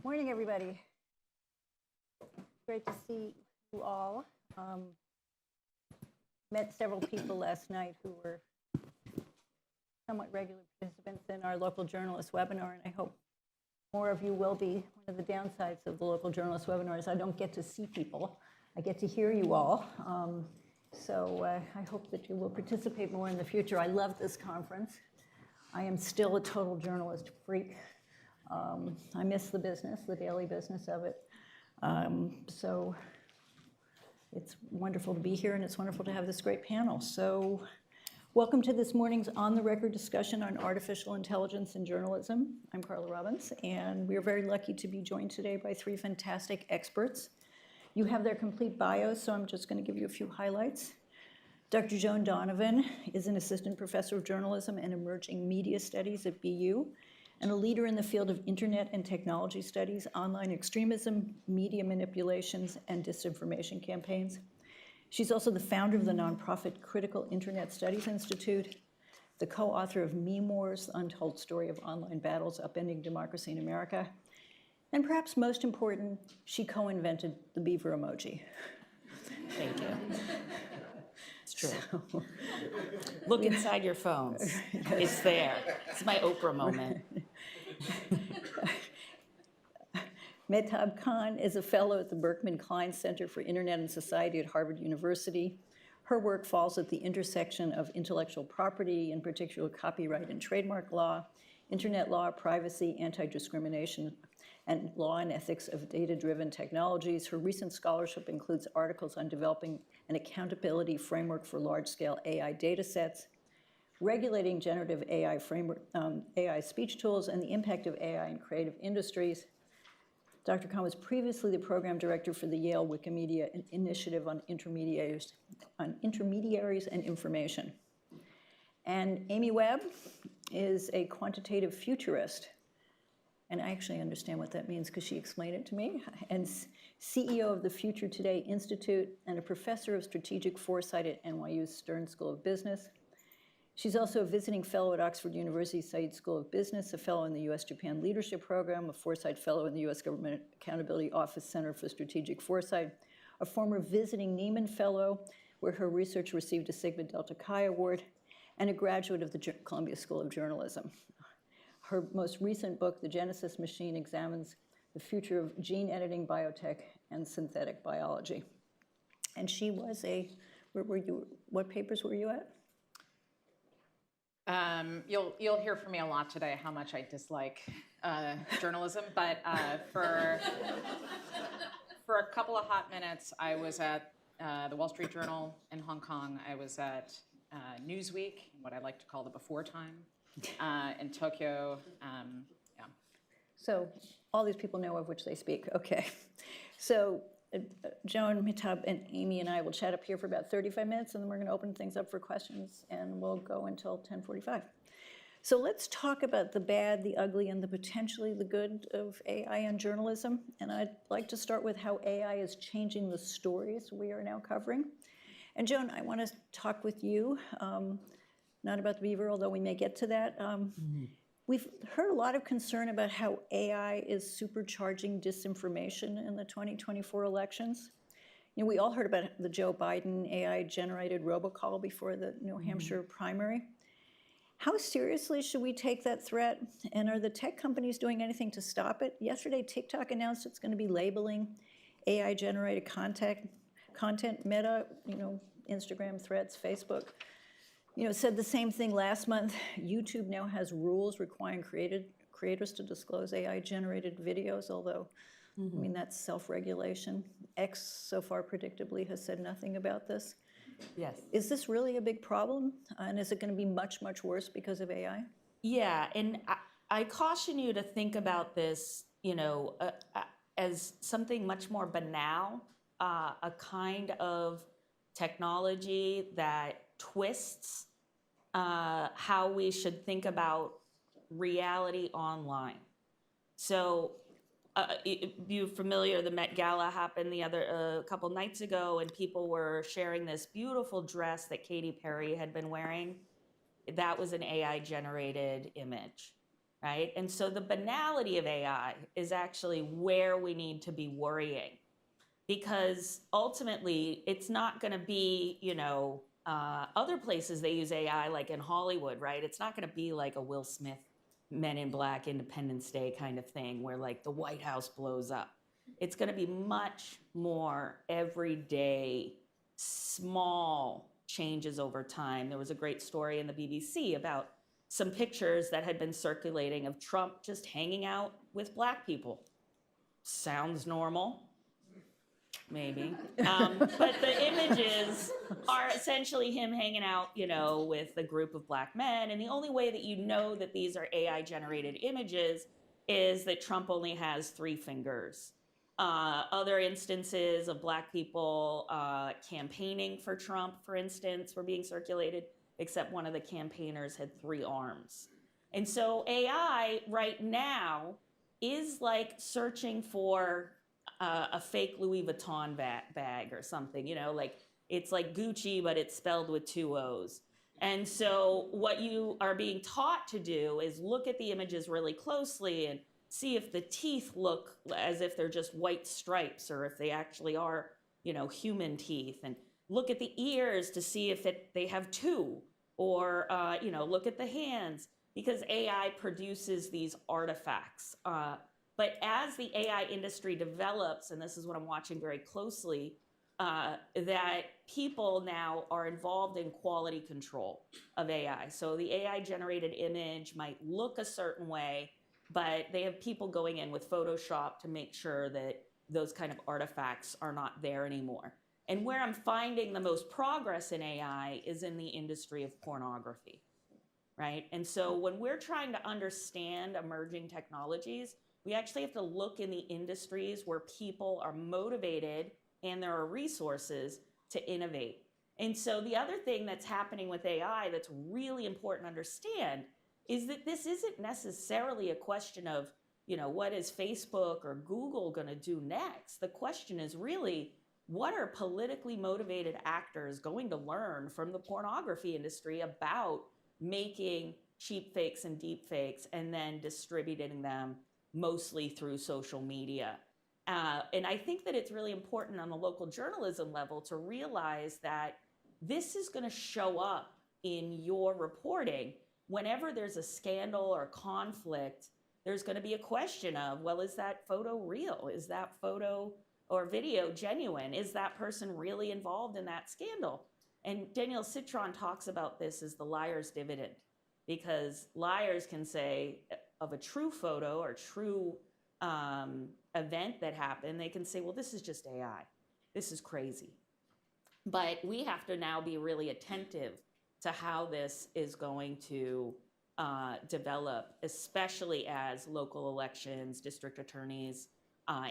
Morning, everybody. Great to see you all. Met several people last night who were somewhat regular participants in our local journalist webinar, and I hope more of you will be. One of the downsides of the local journalist webinar is I don't get to see people. I get to hear you all. So I hope that you will participate more in the future. I love this conference. I am still a total journalist freak. I miss the business, the daily business of it. So it's wonderful to be here, and it's wonderful to have this great panel. So welcome to this morning's on-the-record discussion on artificial intelligence in journalism. I'm Carla Robbins, and we're very lucky to be joined today by three fantastic experts. You have their complete bios, so I'm just going to give you a few highlights. Dr. Joan Donovan is an assistant professor of journalism and emerging media studies at BU, and a leader in the field of internet and technology studies, online extremism, media manipulations, and disinformation campaigns. She's also the founder of the nonprofit Critical Internet Studies Institute, the co-author of Meme Wars, The Untold Story of Online Battles Upending Democracy in America, and perhaps most important, she co-invented the beaver emoji. Thank you. It's true. So, look inside your phones. It's there. It's my Oprah moment. Mehtab Khan is a fellow at the Berkman Klein Center for Internet and Society at Harvard University. Her work falls at the intersection of intellectual property, in particular copyright and trademark law, internet law, privacy, anti-discrimination, and law and ethics of data-driven technologies. Her recent scholarship includes articles on developing an accountability framework for large-scale AI data sets, regulating generative AI AI speech tools, and the impact of AI in creative industries. Dr. Khan was previously the program director for the Yale Wikimedia Initiative on intermediaries and information. And Amy Webb is a quantitative futurist. And I actually understand what that means because she explained it to me, and CEO of the Future Today Institute and a professor of strategic foresight at NYU's Stern School of Business. She's also a visiting fellow at Oxford University Said School of Business, a fellow in the U.S.-Japan Leadership Program, a foresight fellow in the U.S. Government Accountability Office Center for Strategic Foresight, a former visiting Nieman Fellow, where her research received a Sigma Delta Chi Award, and a graduate of the Columbia School of Journalism. Her most recent book, The Genesis Machine, examines the future of gene editing, biotech, and synthetic biology. And she was what papers were you at? You'll hear from me a lot today how much I dislike journalism, but for a couple of hot minutes, I was at the Wall Street Journal in Hong Kong. I was at Newsweek, what I like to call the before time, in Tokyo. Yeah. So all these people know of which they speak. Okay. So Joan, Mehtab, and Amy and I will chat up here for about 35 minutes, and then we're going to open things up for questions, and we'll go until 10:45. So let's talk about the bad, the ugly, and the potentially the good of AI and journalism. And I'd like to start with how AI is changing the stories we are now covering. And Joan, I want to talk with you, not about the beaver, although we may get to that. We've heard a lot of concern about how AI is supercharging disinformation in the 2024 elections. You know, we all heard about the Joe Biden AI-generated robocall before the New Hampshire primary. How seriously should we take that threat? And are the tech companies doing anything to stop it? Yesterday, TikTok announced it's going to be labeling AI-generated content. Meta, Instagram, Threads, Facebook, said the same thing last month. YouTube now has rules requiring creators to disclose AI-generated videos, although, I mean, that's self-regulation. X, so far, predictably, has said nothing about this. Yes. Is this really a big problem? And is it going to be much, much worse because of AI? Yeah, and I caution you to think about this, as something much more banal, a kind of technology that twists how we should think about reality online. So you're familiar, the Met Gala happened a couple nights ago, and people were sharing this beautiful dress that Katy Perry had been wearing. That was an AI-generated image. right? And so the banality of AI is actually where we need to be worrying, because ultimately it's not going to be, other places they use AI, like in Hollywood, right? It's not going to be like a Will Smith Men in Black Independence Day kind of thing where like the White House blows up. It's going to be much more everyday, small changes over time. There was a great story in the BBC about some pictures that had been circulating of Trump just hanging out with Black people. Sounds normal, maybe. But the images are essentially him hanging out, with a group of Black men. And the only way that you know that these are AI generated images is that Trump only has 3 fingers. Other instances of Black people campaigning for Trump, for instance, were being circulated, except one of the campaigners had 3 arms. And so AI right now is like searching for a fake Louis Vuitton bag or something, like it's like Gucci, but it's spelled with 2 O's. And so what you are being taught to do is look at the images really closely and see if the teeth look as if they're just white stripes or if they actually are, human teeth, and look at the ears to see if they have 2, or, look at the hands, because AI produces these artifacts. But as the AI industry develops, and this is what I'm watching very closely, that people now are involved in quality control of AI. So the AI generated image might look a certain way, but they have people going in with Photoshop to make sure that those kind of artifacts are not there anymore. And where I'm finding the most progress in AI is in the industry of pornography, right? And so when we're trying to understand emerging technologies, we actually have to look in the industries where people are motivated and there are resources to innovate. And so the other thing that's happening with AI that's really important to understand is that this isn't necessarily a question of, what is Facebook or Google going to do next? The question is really, what are politically motivated actors going to learn from the pornography industry about making cheap fakes and deep fakes and then distributing them mostly through social media? And I think that it's really important on the local journalism level to realize that this is going to show up in your reporting. Whenever there's a scandal or conflict, there's going to be a question of, well, is that photo real? Is that photo or video genuine? Is that person really involved in that scandal? And Daniel Citron talks about this as the liar's dividend, because liars can say of a true photo or true event that happened, they can say, well, this is just AI. This is crazy. But we have to now be really attentive to how this is going to develop, especially as local elections, district attorneys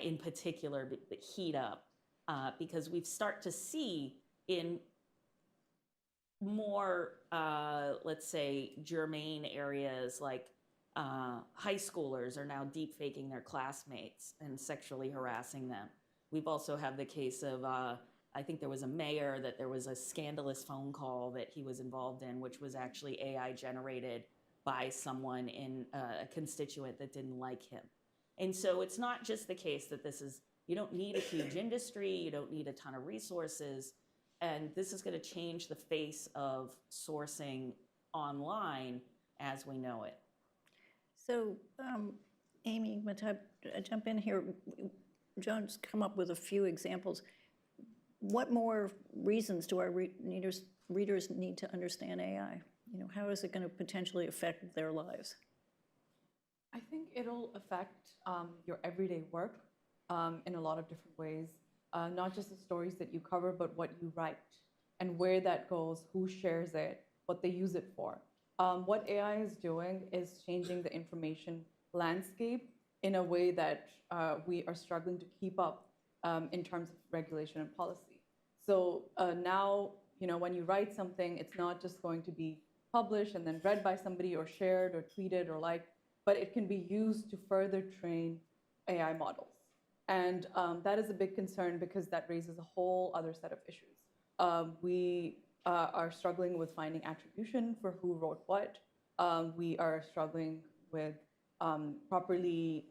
in particular, heat up, because we start to see in more, let's say, germane areas like high schoolers are now deep faking their classmates and sexually harassing them. We've also had the case of, I think there was a mayor that there was a scandalous phone call that he was involved in, which was actually AI generated by someone in a constituent that didn't like him. And so it's not just the case that you don't need a huge industry, you don't need a ton of resources, and this is going to change the face of sourcing online as we know it. So, Amy, Mehtab, jump in here. Joan's come up with a few examples. What more reasons do our readers need to understand AI? How is it going to potentially affect their lives? I think it'll affect your everyday work in a lot of different ways. Not just the stories that you cover, but what you write and where that goes, who shares it, what they use it for. What AI is doing is changing the information landscape in a way that we are struggling to keep up in terms of regulation and policy. So now, when you write something, it's not just going to be published and then read by somebody or shared or tweeted or liked, but it can be used to further train AI models. And that is a big concern because that raises a whole other set of issues. We are struggling with finding attribution for who wrote what. We are struggling with properly,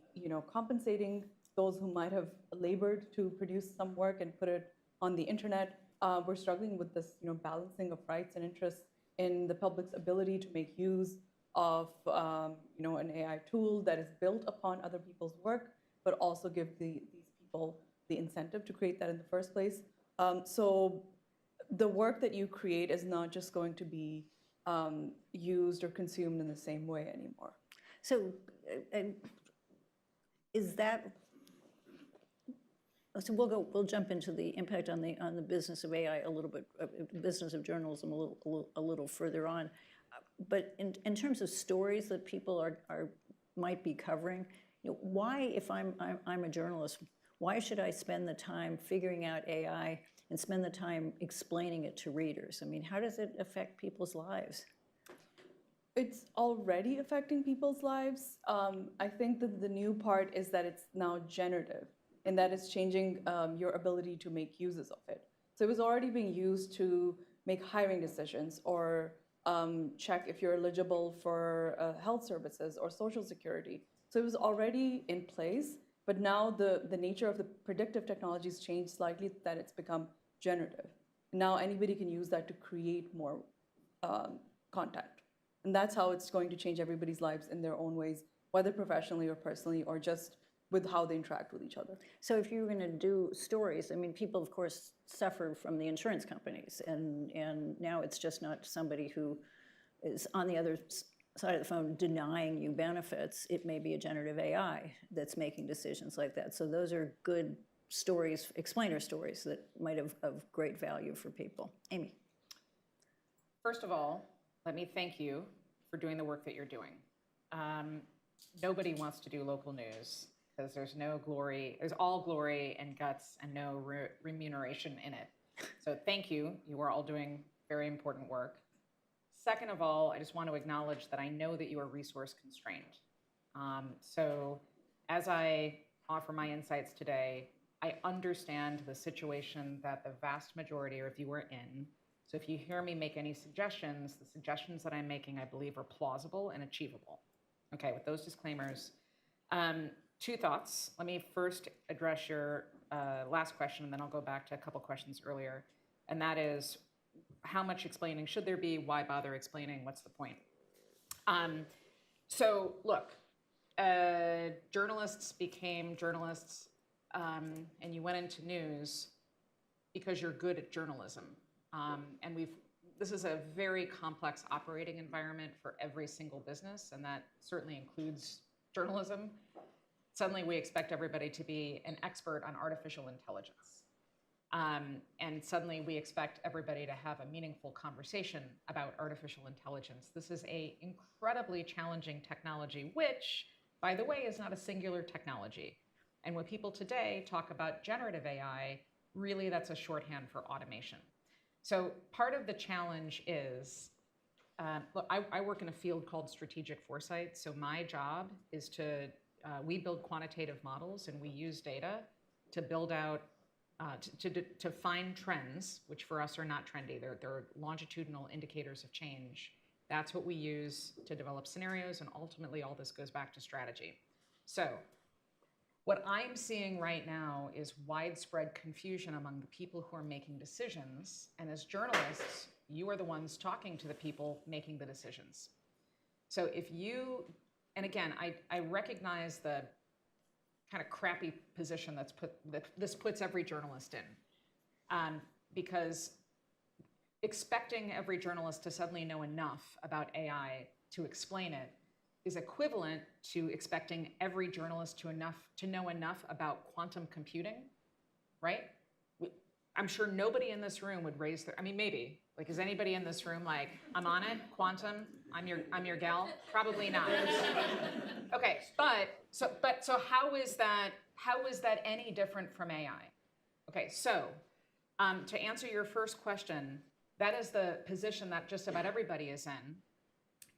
compensating those who might have labored to produce some work and put it on the internet. We're struggling with this, balancing of rights and interests in the public's ability to make use of, an AI tool that is built upon other people's work, but also give these people the incentive to create that in the first place. So the work that you create is not just going to be used or consumed in the same way anymore. So is that, so we'll jump into the impact on the business of AI a little bit, business of journalism a little further on. But in terms of stories that people might be covering, why, if I'm a journalist, why should I spend the time figuring out AI and spend the time explaining it to readers? I mean, how does it affect people's lives? It's already affecting people's lives. I think that the new part is that it's now generative, and that it's changing your ability to make uses of it. So it was already being used to make hiring decisions or check if you're eligible for health services or Social Security. So it was already in place, but now the nature of the predictive technologies changed slightly, that it's become generative. Now anybody can use that to create more content. And that's how it's going to change everybody's lives in their own ways, whether professionally or personally, or just with how they interact with each other. So if you're going to do stories, I mean, people, of course, suffer from the insurance companies, and now it's just not somebody who is on the other side of the phone denying you benefits. It may be a generative AI that's making decisions like that. So those are good stories, explainer stories that might have of great value for people. Amy. First of all, let me thank you for doing the work that you're doing. Nobody wants to do local news because there's no glory, there's all glory and guts and no remuneration in it. So thank you. You are all doing very important work. Second of all, I just want to acknowledge that I know that you are resource constrained. So as I offer my insights today, I understand the situation that the vast majority of you are in. So if you hear me make any suggestions, the suggestions that I'm making, I believe, are plausible and achievable. Okay, with those disclaimers, two thoughts. Let me first address your last question, and then I'll go back to a couple questions earlier. And that is, how much explaining should there be? Why bother explaining? What's the point? So look, journalists became journalists, and you went into news because you're good at journalism. And this is a very complex operating environment for every single business, and that certainly includes journalism. Suddenly we expect everybody to be an expert on artificial intelligence. And suddenly we expect everybody to have a meaningful conversation about artificial intelligence. This is an incredibly challenging technology, which, by the way, is not a singular technology. And when people today talk about generative AI, really that's a shorthand for automation. So part of the challenge is, look, I work in a field called strategic foresight. So my job is we build quantitative models, and we use data to build out, to find trends, which for us are not trendy. They're longitudinal indicators of change. That's what we use to develop scenarios, and ultimately all this goes back to strategy. So what I'm seeing right now is widespread confusion among the people who are making decisions. And as journalists, you are the ones talking to the people making the decisions. So if you, and again, I recognize the kind of crappy position that this puts every journalist in. Because expecting every journalist to suddenly know enough about AI to explain it is equivalent to expecting every journalist to know enough about quantum computing, right? I'm sure nobody in this room would raise their, I mean, maybe, like, is anybody in this room like, I'm on it, quantum, I'm your gal? Probably not. Okay, so how is that any different from AI? Okay, so to answer your first question, that is the position that just about everybody is in.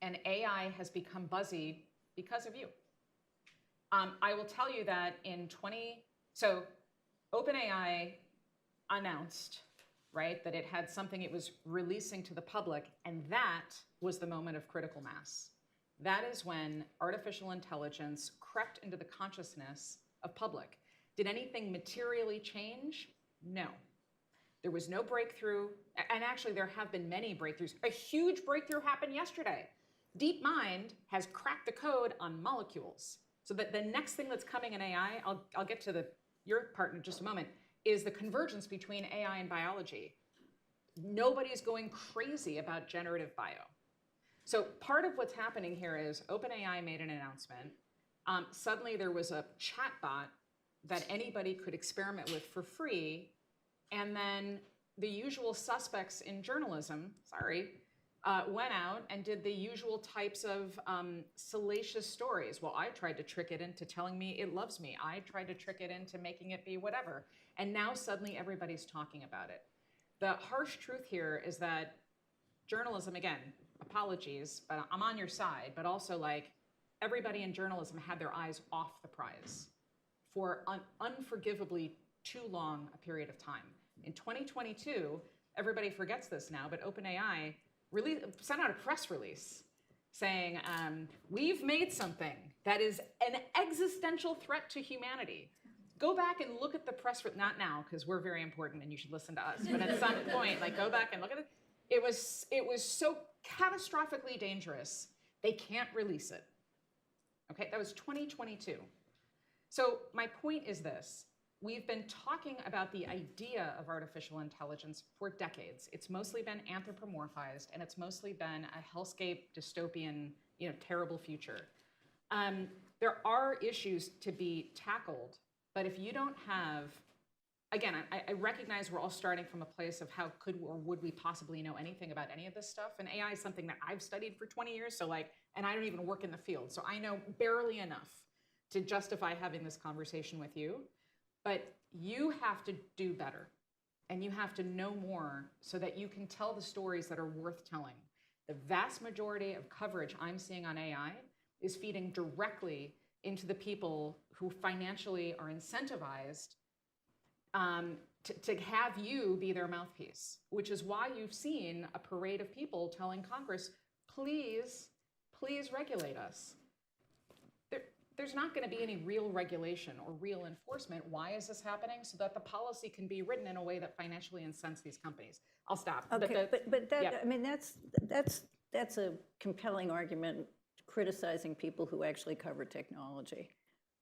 And AI has become buzzy because of you. I will tell you that so OpenAI announced, right, that it had something it was releasing to the public, and that was the moment of critical mass. that is when artificial intelligence crept into the consciousness of public. Did anything materially change? No. There was no breakthrough, and actually there have been many breakthroughs. A huge breakthrough happened yesterday. DeepMind has cracked the code on molecules. So that the next thing that's coming in AI, I'll get to your part in just a moment, is the convergence between AI and biology. Nobody's going crazy about generative bio. So part of what's happening here is OpenAI made an announcement. Suddenly there was a chatbot that anybody could experiment with for free. And then the usual suspects in journalism, went out and did the usual types of salacious stories. Well, I tried to trick it into telling me it loves me. I tried to trick it into making it be whatever. And now suddenly everybody's talking about it. The harsh truth here is that journalism, again, apologies, but I'm on your side, but also like everybody in journalism had their eyes off the prize for unforgivably too long a period of time. In 2022, everybody forgets this now, but OpenAI sent out a press release saying, we've made something that is an existential threat to humanity. Go back and look at the press, not now, because we're very important and you should listen to us, but at some point, like go back and look at it. It was so catastrophically dangerous, they can't release it. Okay, that was 2022. So my point is this. We've been talking about the idea of artificial intelligence for decades. It's mostly been anthropomorphized, and it's mostly been a hellscape, dystopian, terrible future. There are issues to be tackled, but if you don't have, again, I recognize we're all starting from a place of how could or would we possibly know anything about any of this stuff, and AI is something that I've studied for 20 years, and I don't even work in the field, so I know barely enough to justify having this conversation with you. But you have to do better, and you have to know more so that you can tell the stories that are worth telling. The vast majority of coverage I'm seeing on AI is feeding directly into the people who financially are incentivized to have you be their mouthpiece, which is why you've seen a parade of people telling Congress, please, please regulate us. There's not going to be any real regulation or real enforcement. Why is this happening? So that the policy can be written in a way that financially incents these companies. I'll stop. Okay, but that, yeah. I mean, that's a compelling argument criticizing people who actually cover technology.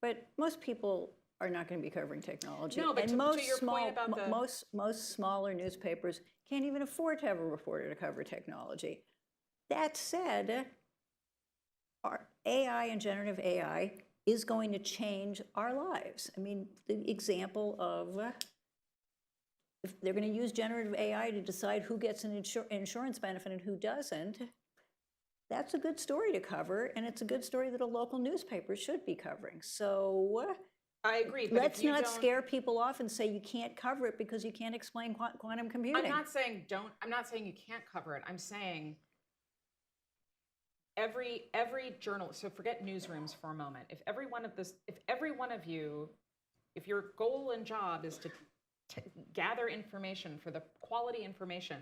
But most people are not going to be covering technology. No, but and to most your point about the... most smaller newspapers can't even afford to have a reporter to cover technology. That said, our AI and generative AI is going to change our lives. I mean, the example of if they're going to use generative AI to decide who gets an insurance benefit and who doesn't, that's a good story to cover, and it's a good story that a local newspaper should be covering. So I agree, but let's if you not don't... scare people off and say you can't cover it because you can't explain quantum computing. I'm not saying you can't cover it. I'm saying every journalist, so forget newsrooms for a moment. If every one of you, if your goal and job is to gather information for the quality information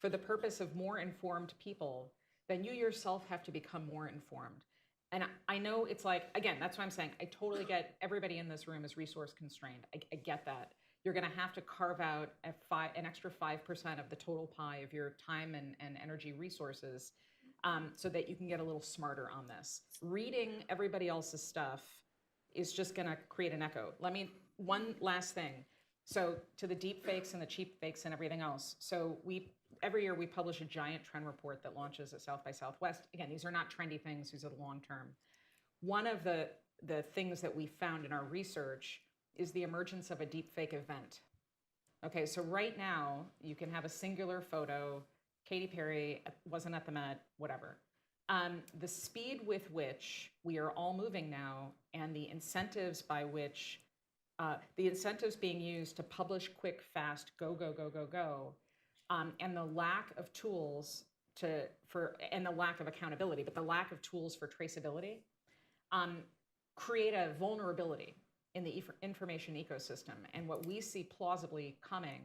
for the purpose of more informed people, then you yourself have to become more informed. And I know it's like, again, that's what I'm saying. I totally get everybody in this room is resource constrained. I get that. You're going to have to carve out an extra 5% of the total pie of your time and energy resources so that you can get a little smarter on this. Reading everybody else's stuff is just going to create an echo. One last thing. So to the deep fakes and the cheap fakes and everything else. So every year we publish a giant trend report that launches at South by Southwest. Again, these are not trendy things, these are the long term. One of the things that we found in our research is the emergence of a deep fake event. Okay, so right now you can have a singular photo, Katy Perry wasn't at the Met, whatever. The speed with which we are all moving now and the incentives by which, the incentives being used to publish quick, fast, go, go, go, go, go, and the lack of tools and the lack of accountability, but the lack of tools for traceability, create a vulnerability in the information ecosystem. And what we see plausibly coming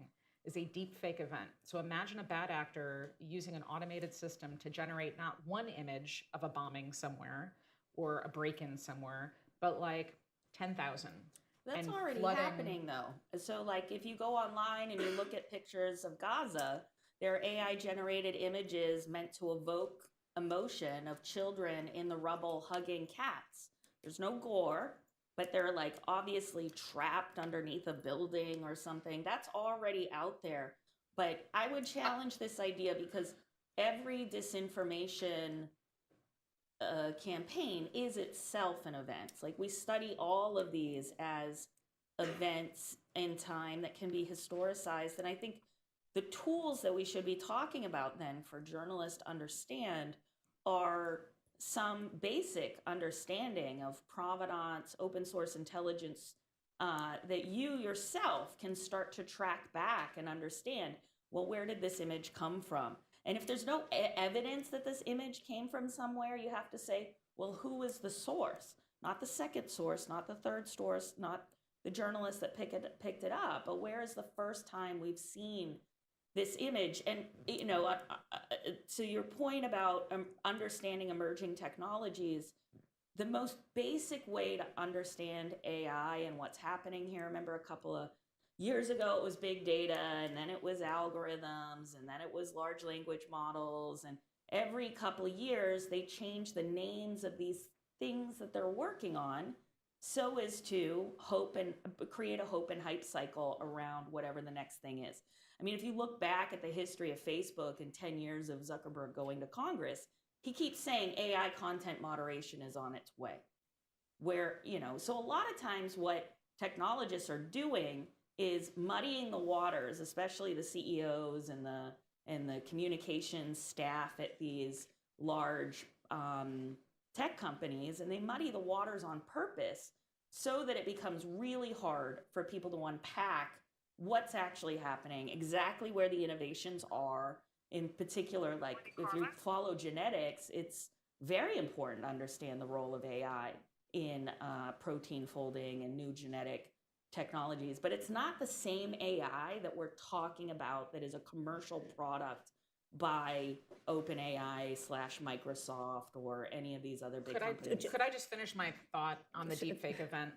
is a deep fake event. So imagine a bad actor using an automated system to generate not one image of a bombing somewhere or a break-in somewhere, but like 10,000. That's and already flooding- happening though. So like if you go online and you look at pictures of Gaza, there are AI generated images meant to evoke emotion of children in the rubble hugging cats. There's no gore, but they're like obviously trapped underneath a building or something. That's already out there. But I would challenge this idea because every disinformation campaign is itself an event. Like we study all of these as events in time that can be historicized. And I think the tools that we should be talking about then for journalists to understand are some basic understanding of provenance, open source intelligence, that you yourself can start to track back and understand, well, where did this image come from? And if there's no evidence that this image came from somewhere, you have to say, well, who is the source? Not the second source, not the third source, not the journalist that picked it up, but where is the first time we've seen this image? And, you know, to your point about understanding emerging technologies, the most basic way to understand AI and what's happening here, remember a couple of years ago, it was big data, and then it was algorithms, and then it was large language models. And every couple of years, they change the names of these things that they're working on so as to hope and create a hope and hype cycle around whatever the next thing is. I mean, if you look back at the history of Facebook and 10 years of Zuckerberg going to Congress, he keeps saying AI content moderation is on its way. Where, you know, so a lot of times what technologists are doing is muddying the waters, especially the CEOs and the communications staff at these large tech companies, and they muddy the waters on purpose so that it becomes really hard for people to unpack what's actually happening, exactly where the innovations are. In particular, like if you follow genetics, it's very important to understand the role of AI in protein folding and new genetic technologies, but it's not the same AI that we're talking about that is a commercial product by OpenAI / Microsoft or any of these other big companies. Could I just finish my thought on the deepfake event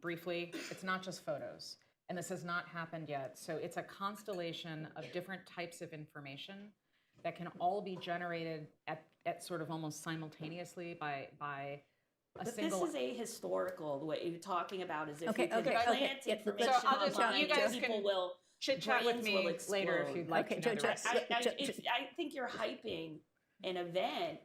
briefly? It's not just photos, and this has not happened yet. So it's a constellation of different types of information that can all be generated at sort of almost simultaneously by a But single. this is ahistorical. What you're talking about is if Okay, you can okay, plant okay. Yeah, information So I'll just- online, you guys people can will chit chat with brains me will later if explode. you'd like Okay, to know the rest. I think you're hyping an event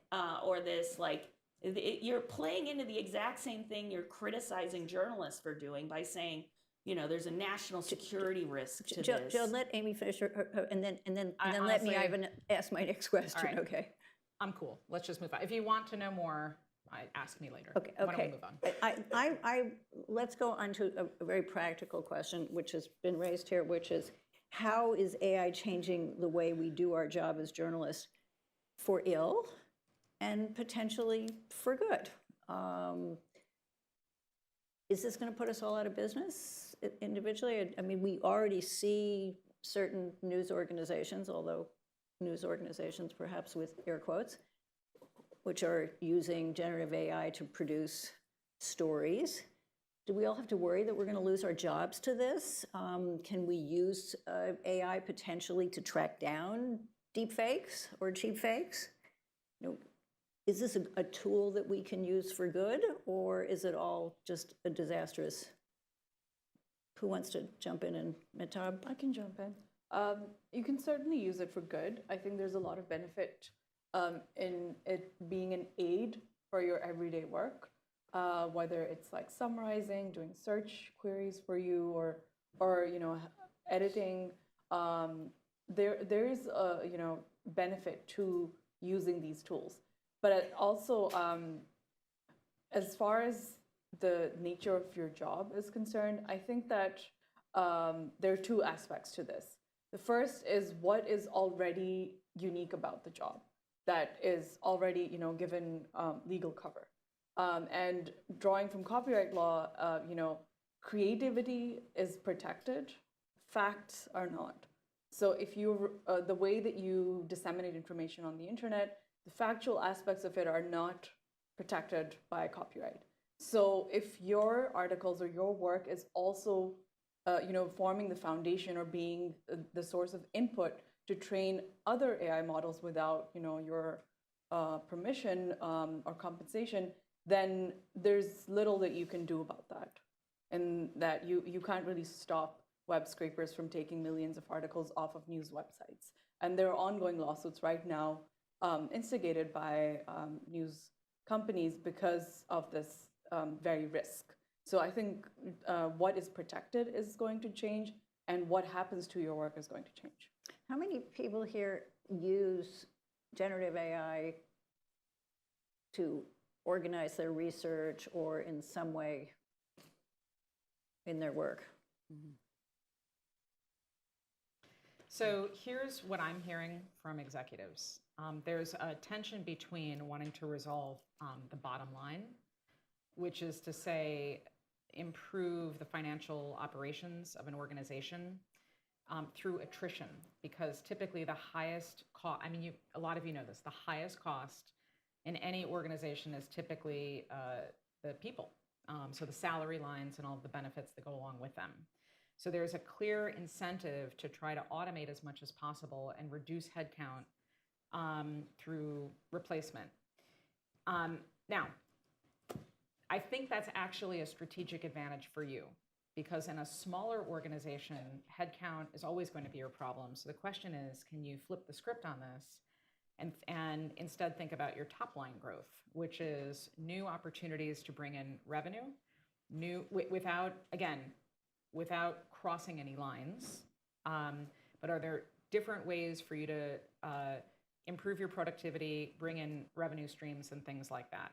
or this like you're playing into the exact same thing you're criticizing journalists for doing by saying, you know, there's a national security risk to this. Joan, let Amy finish and then I let me honestly- ask my next question, right. okay? I'm cool. Let's just move on. If you want to know more, ask me later. Okay, Why don't we okay. move on? Let's go on to a very practical question, which has been raised here, which is, how is AI changing the way we do our job as journalists for ill and potentially for good? Is this going to put us all out of business individually? I mean, we already see certain news organizations, although news organizations perhaps with air quotes, which are using generative AI to produce stories. Do we all have to worry that we're going to lose our jobs to this? Can we use AI potentially to track down deep fakes or cheap fakes? You know, is this a tool that we can use for good, or is it all just a disastrous? Who wants to jump in? And Mehtab? I can jump in. You can certainly use it for good. I think there's a lot of benefit in it being an aid for your everyday work, whether it's like summarizing, doing search queries for you, or you know, editing. There is a benefit to using these tools, but also as far as the nature of your job is concerned, I think that there are two aspects to this. The first is what is already unique about the job that is already, given legal cover. And drawing from copyright law, creativity is protected, facts are not. So if you, the way that you disseminate information on the internet, the factual aspects of it are not protected by copyright. So if your articles or your work is also, forming the foundation or being the source of input to train other AI models without, your permission or compensation, then there's little that you can do about that. And that you can't really stop web scrapers from taking millions of articles off of news websites. And there are ongoing lawsuits right now instigated by news companies because of this very risk. So I think what is protected is going to change, and what happens to your work is going to change. How many people here use generative AI to organize their research or in some way in their work? So here's what I'm hearing from executives. There's a tension between wanting to resolve the bottom line, which is to say, improve the financial operations of an organization through attrition, because typically the highest cost, a lot of you know this, the highest cost in any organization is typically the people. So the salary lines and all of the benefits that go along with them. So there's a clear incentive to try to automate as much as possible and reduce headcount through replacement. Now, I think that's actually a strategic advantage for you, because in a smaller organization, headcount is always going to be your problem. So the question is, can you flip the script on this and instead think about your top line growth, which is new opportunities to bring in revenue, without crossing any lines, but are there different ways for you to improve your productivity, bring in revenue streams and things like that?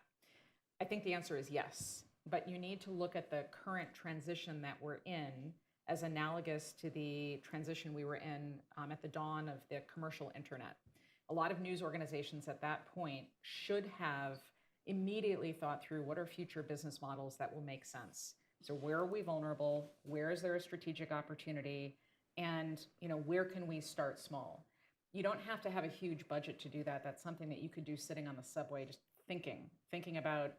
I think the answer is yes, but you need to look at the current transition that we're in as analogous to the transition we were in at the dawn of the commercial internet. A lot of news organizations at that point should have immediately thought through what are future business models that will make sense. So where are we vulnerable? Where is there a strategic opportunity? And where can we start small? You don't have to have a huge budget to do that. That's something that you could do sitting on the subway, just thinking about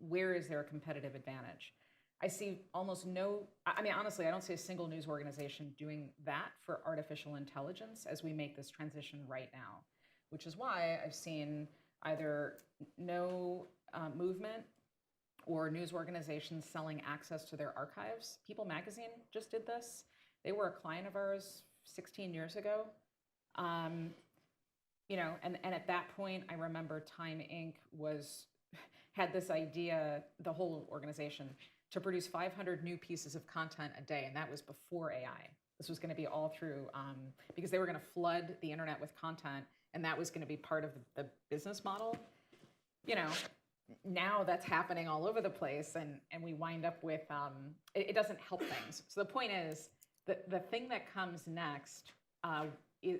where is there a competitive advantage. I see almost honestly, I don't see a single news organization doing that for artificial intelligence as we make this transition right now, which is why I've seen either no movement or news organizations selling access to their archives. People Magazine just did this. They were a client of ours 16 years ago. And at that point, I remember Time Inc. had this idea, the whole organization, to produce 500 new pieces of content a day, and that was before AI. This was going to be all through, because they were going to flood the internet with content, and that was going to be part of the business model. Now that's happening all over the place, and we wind up with, it doesn't help things. So the point is, the thing that comes next,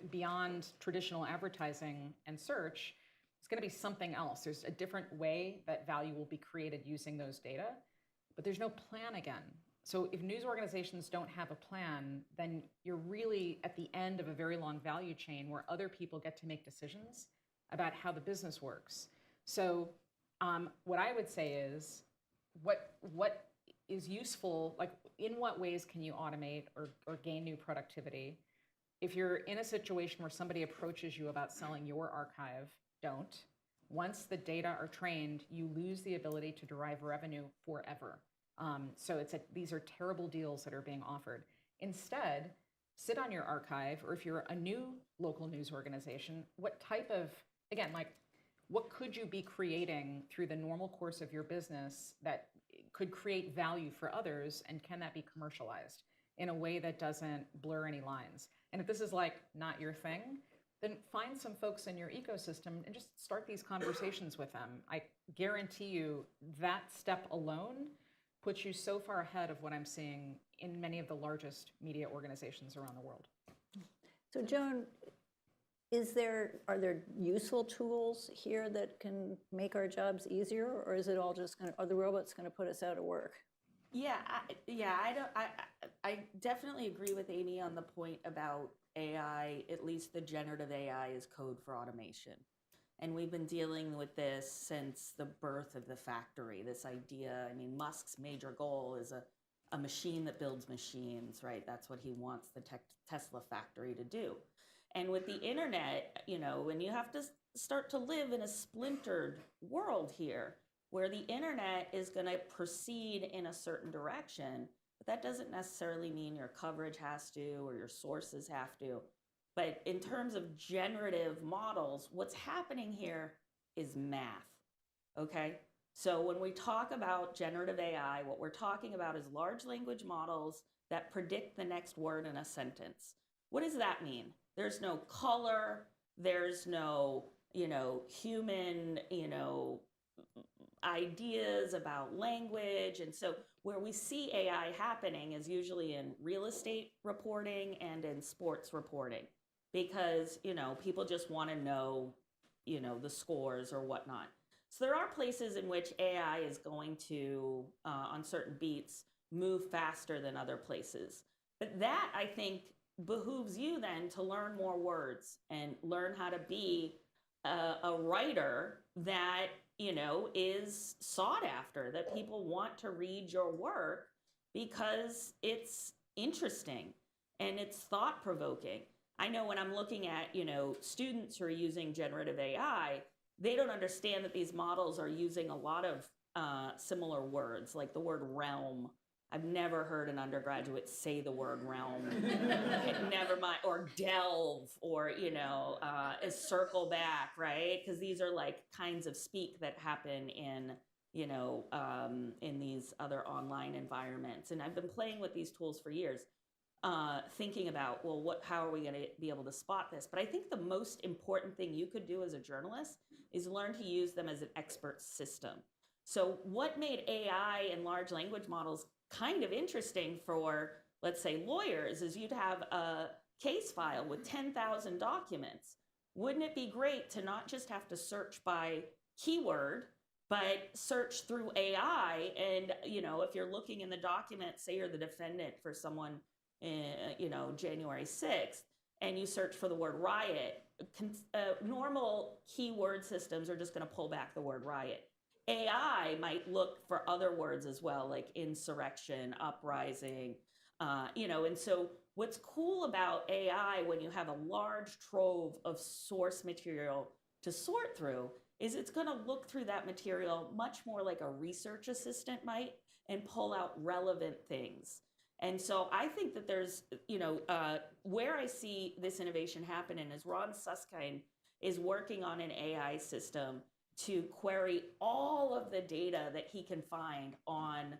beyond traditional advertising and search, it's going to be something else. There's a different way that value will be created using those data, but there's no plan again. So if news organizations don't have a plan, then you're really at the end of a very long value chain where other people get to make decisions about how the business works. So what I would say is, what is useful, like in what ways can you automate or gain new productivity? If you're in a situation where somebody approaches you about selling your archive, don't. Once the data are trained, you lose the ability to derive revenue forever. So these are terrible deals that are being offered. Instead, sit on your archive, or if you're a new local news organization, what could you be creating through the normal course of your business that could create value for others, and can that be commercialized in a way that doesn't blur any lines? And if this is not your thing, then find some folks in your ecosystem and just start these conversations with them. I guarantee you that step alone puts you so far ahead of what I'm seeing in many of the largest media organizations around the world. So Joan, are there useful tools here that can make our jobs easier, or is it all just are the robots going to put us out of work? I definitely agree with Amy on the point about AI, at least the generative AI, is code for automation. And we've been dealing with this since the birth of the factory, this idea. I mean, Musk's major goal is a machine that builds machines, right? That's what he wants the Tesla factory to do. And with the internet, you know, when you have to start to live in a splintered world here, where the internet is going to proceed in a certain direction, but that doesn't necessarily mean your coverage has to or your sources have to. But in terms of generative models, what's happening here is math, okay? So when we talk about generative AI, what we're talking about is large language models that predict the next word in a sentence. What does that mean? There's no color, there's no, you know, human, you know, ideas about language. And so where we see AI happening is usually in real estate reporting and in sports reporting, because, you know, people just want to know, you know, the scores or whatnot. So there are places in which AI is going to, on certain beats, move faster than other places. But that, I think, behooves you then to learn more words and learn how to be a writer that, you know, is sought after, that people want to read your work because it's interesting and it's thought-provoking. I know when I'm looking at, you know, students who are using generative AI, they don't understand that these models are using a lot of similar words, like the word realm. I've never heard an undergraduate say the word realm. Never mind, or delve, or, you know, circle back, right? Because these are like kinds of speak that happen in, you know, in these other online environments. And I've been playing with these tools for years, thinking about, well, how are we going to be able to spot this? But I think the most important thing you could do as a journalist is learn to use them as an expert system. So what made AI and large language models kind of interesting for, let's say, lawyers, is you'd have a case file with 10,000 documents. Wouldn't it be great to not just have to search by keyword, but search through AI? And, you know, if you're looking in the document, say you're the defendant for someone, you know, January 6th, and you search for the word riot, normal keyword systems are just going to pull back the word riot. AI might look for other words as well, like insurrection, uprising, you know. And so what's cool about AI when you have a large trove of source material to sort through is it's going to look through that material much more like a research assistant might and pull out relevant things. And so I think that there's, you know, where I see this innovation happening is Ron Suskind is working on an AI system to query all of the data that he can find on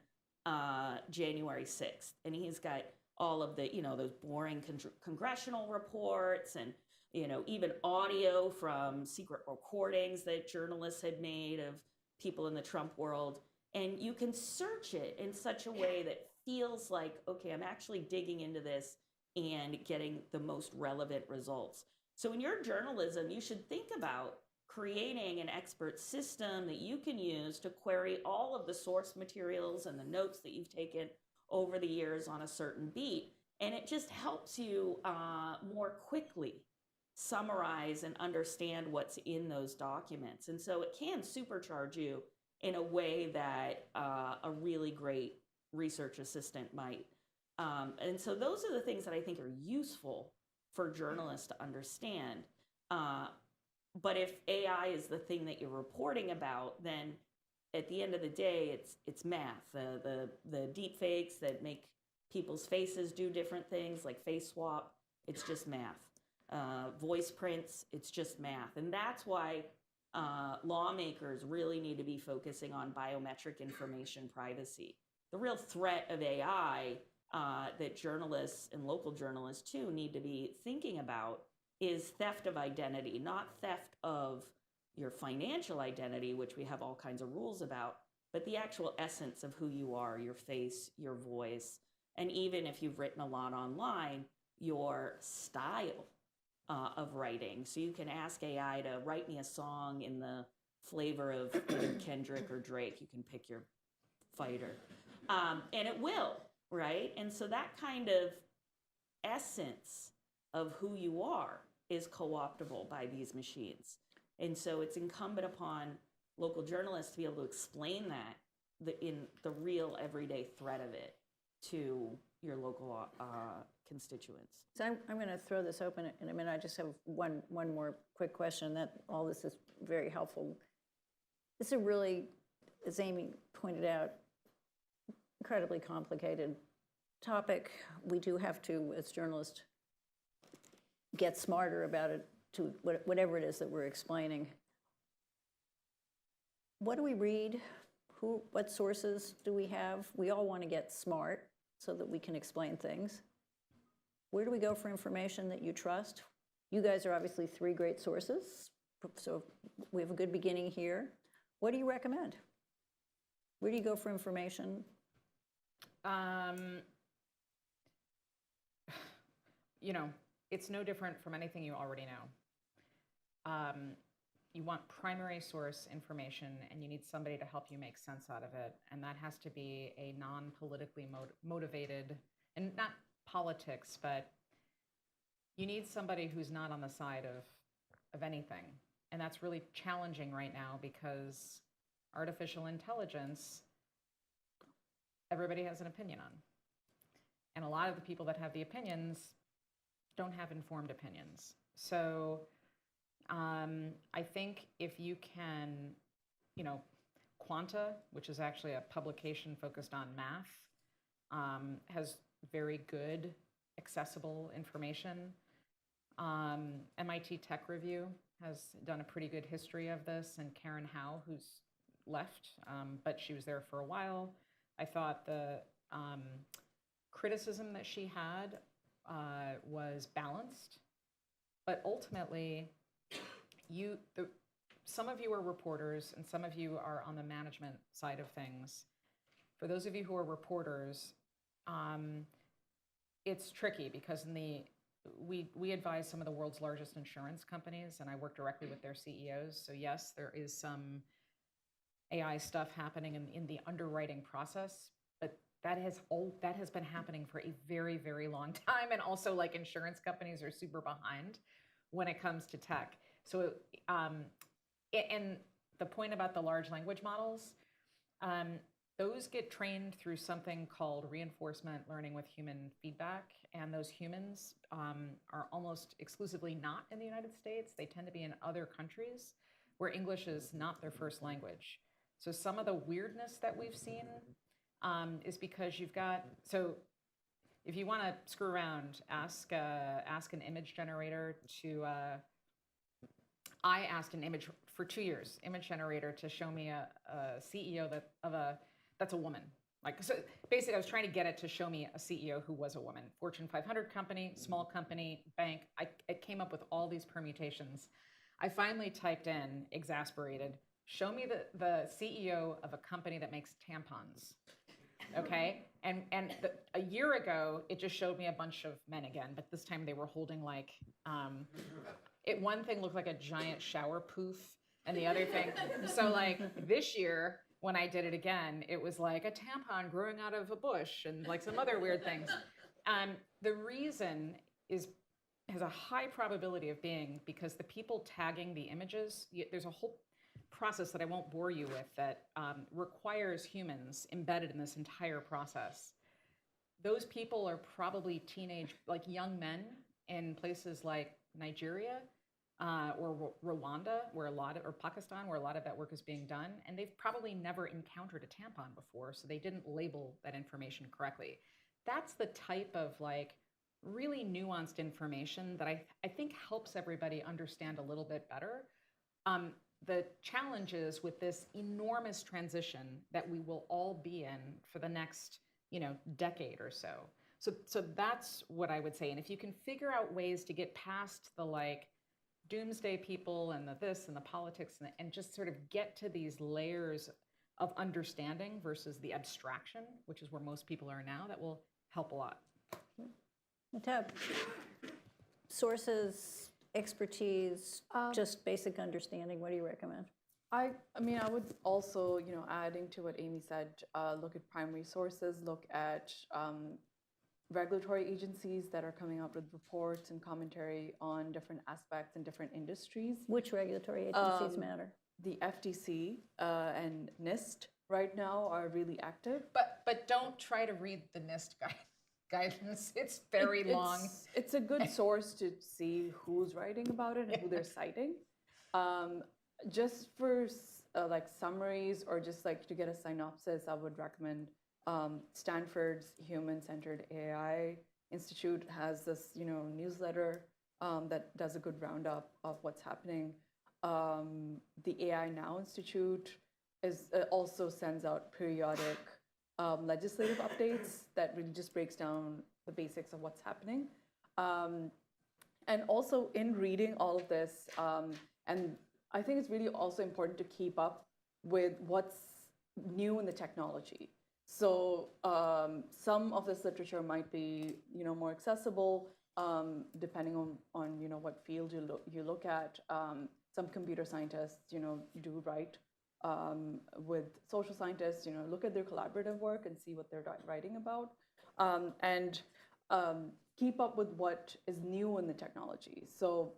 January 6th. And he's got all of the, you know, those boring congressional reports and, you know, even audio from secret recordings that journalists had made of people in the Trump world. And you can search it in such a way that feels like, okay, I'm actually digging into this and getting the most relevant results. So in your journalism, you should think about creating an expert system that you can use to query all of the source materials and the notes that you've taken over the years on a certain beat. And it just helps you more quickly summarize and understand what's in those documents. And so it can supercharge you in a way that a really great research assistant might. And so those are the things that I think are useful for journalists to understand. But if AI is the thing that you're reporting about, then at the end of the day, it's math. The deep fakes that make people's faces do different things, like face swap, it's just math. Voice prints, it's just math. And that's why lawmakers really need to be focusing on biometric information privacy. The real threat of AI that journalists and local journalists too need to be thinking about is theft of identity, not theft of your financial identity, which we have all kinds of rules about, but the actual essence of who you are, your face, your voice, and even if you've written a lot online, your style of writing. So you can ask AI to write me a song in the flavor of either Kendrick or Drake. You can pick your fighter. And it will, right? And so that kind of essence of who you are is co-optable by these machines. And so it's incumbent upon local journalists to be able to explain that in the real everyday threat of it to your local constituents. So I'm going to throw this open in a minute. I just have one more quick question. That all this is very helpful. It's a really, as Amy pointed out, incredibly complicated topic. We do have to, as journalists, get smarter about it to whatever it is that we're explaining. What do we read? What sources do we have? We all want to get smart so that we can explain things. Where do we go for information that you trust? You guys are obviously 3 great sources, so we have a good beginning here. What do you recommend? Where do you go for information? You know, it's no different from anything you already know. You want primary source information, and you need somebody to help you make sense out of it. And that has to be a non-politically motivated, and not politics, but you need somebody who's not on the side of anything. And that's really challenging right now because artificial intelligence, everybody has an opinion on. And a lot of the people that have the opinions don't have informed opinions. So I think if you can, you know, Quanta, which is actually a publication focused on math, has very good, accessible information. MIT Tech Review has done a pretty good history of this, and Karen Howe, who's left, but she was there for a while. I thought the criticism that she had was balanced, but ultimately, some of you are reporters and some of you are on the management side of things. For those of you who are reporters, it's tricky because we advise some of the world's largest insurance companies, and I work directly with their CEOs. So yes, there is some AI stuff happening in the underwriting process, but that has been happening for a very, very long time. And also, like, insurance companies are super behind when it comes to tech. So, and the point about the large language models, those get trained through something called reinforcement learning with human feedback. And those humans are almost exclusively not in the United States. They tend to be in other countries where English is not their first language. So some of the weirdness that we've seen is because you've got, so if you want to screw around, ask an image generator to, I asked an image for 2 years, image generator to show me a CEO that's a woman. Like, so basically I was trying to get it to show me a CEO who was a woman. Fortune 500 company, small company, bank. I came up with all these permutations. I finally typed in, exasperated, show me the CEO of a company that makes tampons. Okay, and a year ago, it just showed me a bunch of men again, but this time they were holding like, one thing looked like a giant shower poof, and the other thing, so like this year, when I did it again, it was like a tampon growing out of a bush and like some other weird things. The reason has a high probability of being because the people tagging the images, there's a whole process that I won't bore you with that requires humans embedded in this entire process. Those people are probably teenage, like young men in places like Nigeria or Rwanda, or Pakistan, where a lot of that work is being done, and they've probably never encountered a tampon before, so they didn't label that information correctly. That's the type of like really nuanced information that I think helps everybody understand a little bit better. The challenge is with this enormous transition that we will all be in for the next, decade or so. So that's what I would say. And if you can figure out ways to get past the like doomsday people and the this and the politics and just sort of get to these layers of understanding versus the abstraction, which is where most people are now, that will help a lot. Mehtab, sources, expertise, just basic understanding, what do you recommend? I mean, I would also, adding to what Amy said, look at primary sources, look at regulatory agencies that are coming out with reports and commentary on different aspects in different industries. Which regulatory agencies matter? The FTC and NIST right now are really active. But don't try to read the NIST guidance. It's very long. It's a good source to see who's writing about it and who they're citing. Just for like summaries or just like to get a synopsis, I would recommend Stanford's Human-Centered AI Institute has this, newsletter that does a good roundup of what's happening. The AI Now Institute also sends out periodic legislative updates that really just breaks down the basics of what's happening. And also in reading all of this, and I think it's really also important to keep up with what's new in the technology. So some of this literature might be, more accessible depending on what field you look at. Some computer scientists, do write with social scientists, look at their collaborative work and see what they're writing about, and keep up with what is new in the technology. So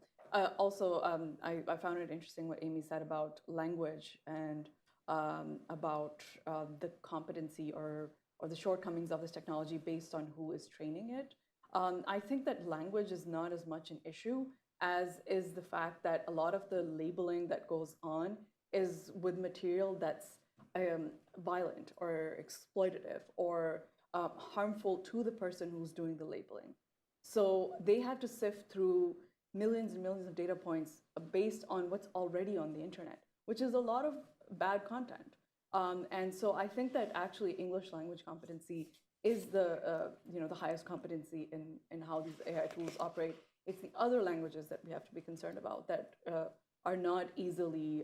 also, I found it interesting what Amy said about language and about the competency or the shortcomings of this technology based on who is training it. I think that language is not as much an issue as is the fact that a lot of the labeling that goes on is with material that's violent or exploitative or harmful to the person who's doing the labeling. So they have to sift through millions and millions of data points based on what's already on the internet, which is a lot of bad content. And so I think that actually English language competency is the highest competency in how these AI tools operate. It's the other languages that we have to be concerned about that are not easily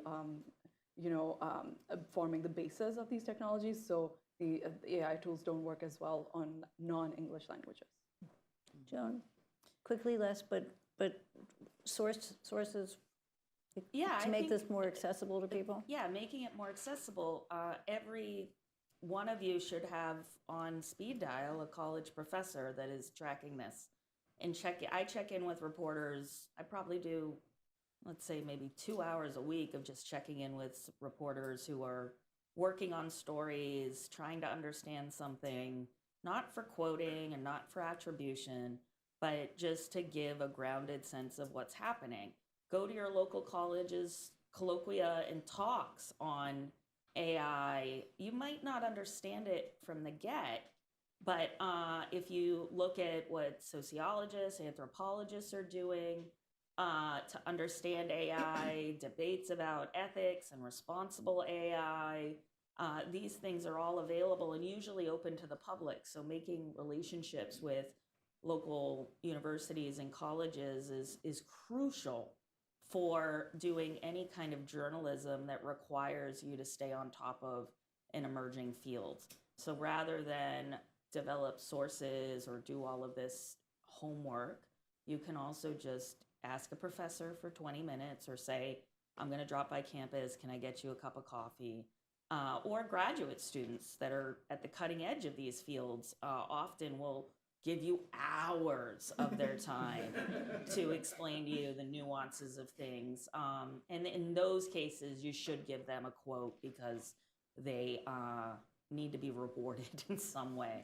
forming the basis of these technologies. So the AI tools don't work as well on non-English languages. Joan, quickly less, but sources to make this more accessible to people? Yeah, making it more accessible. Every one of you should have on speed dial a college professor that is tracking this. And I check in with reporters. I probably do, let's say, maybe 2 hours a week of just checking in with reporters who are working on stories, trying to understand something, not for quoting and not for attribution, but just to give a grounded sense of what's happening. Go to your local college's colloquia and talks on AI. You might not understand it from the get, but if you look at what sociologists, anthropologists are doing to understand AI, debates about ethics and responsible AI, these things are all available and usually open to the public. So making relationships with local universities and colleges is crucial for doing any kind of journalism that requires you to stay on top of an emerging field. So rather than develop sources or do all of this homework, you can also just ask a professor for 20 minutes or say, I'm going to drop by campus, can I get you a cup of coffee? Or graduate students that are at the cutting edge of these fields often will give you hours of their time to explain to you the nuances of things. And in those cases, you should give them a quote because they need to be rewarded in some way.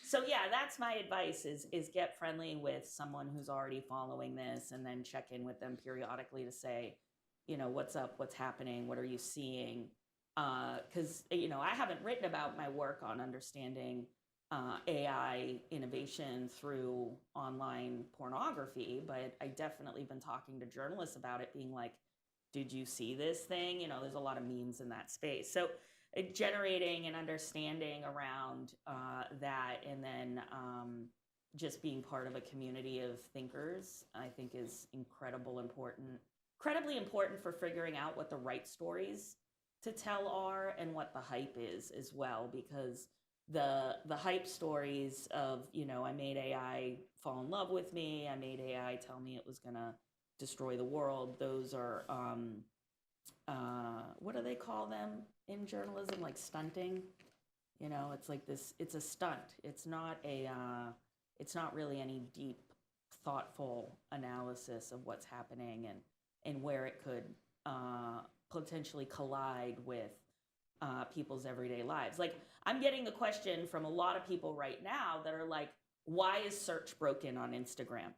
So yeah, that's my advice is get friendly with someone who's already following this and then check in with them periodically to say, what's up, what's happening, what are you seeing? Because, I haven't written about my work on understanding AI innovation through online pornography, but I definitely been talking to journalists about it, being like, did you see this thing? There's a lot of memes in that space. So generating an understanding around that and then just being part of a community of thinkers, I think is incredibly important for figuring out what the right stories to tell are and what the hype is as well, because the hype stories of, I made AI fall in love with me, I made AI tell me it was gonna destroy the world, those are, what do they call them in journalism, like stunting? You know, it's like this, it's a stunt. It's not really any deep, thoughtful analysis of what's happening and where it could potentially collide with people's everyday lives. Like, I'm getting a question from a lot of people right now that are like, why is search broken on Instagram?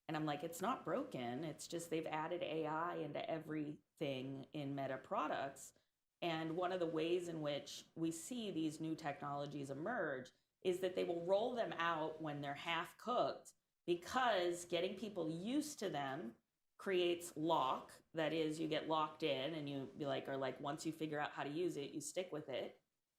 And I'm like, it's not broken. It's just they've added AI into everything in Meta products. And one of the ways in which we see these new technologies emerge is that they will roll them out when they're half cooked, because getting people used to them creates lock. That is, you get locked in and you be like, or like, once you figure out how to use it, you stick with it.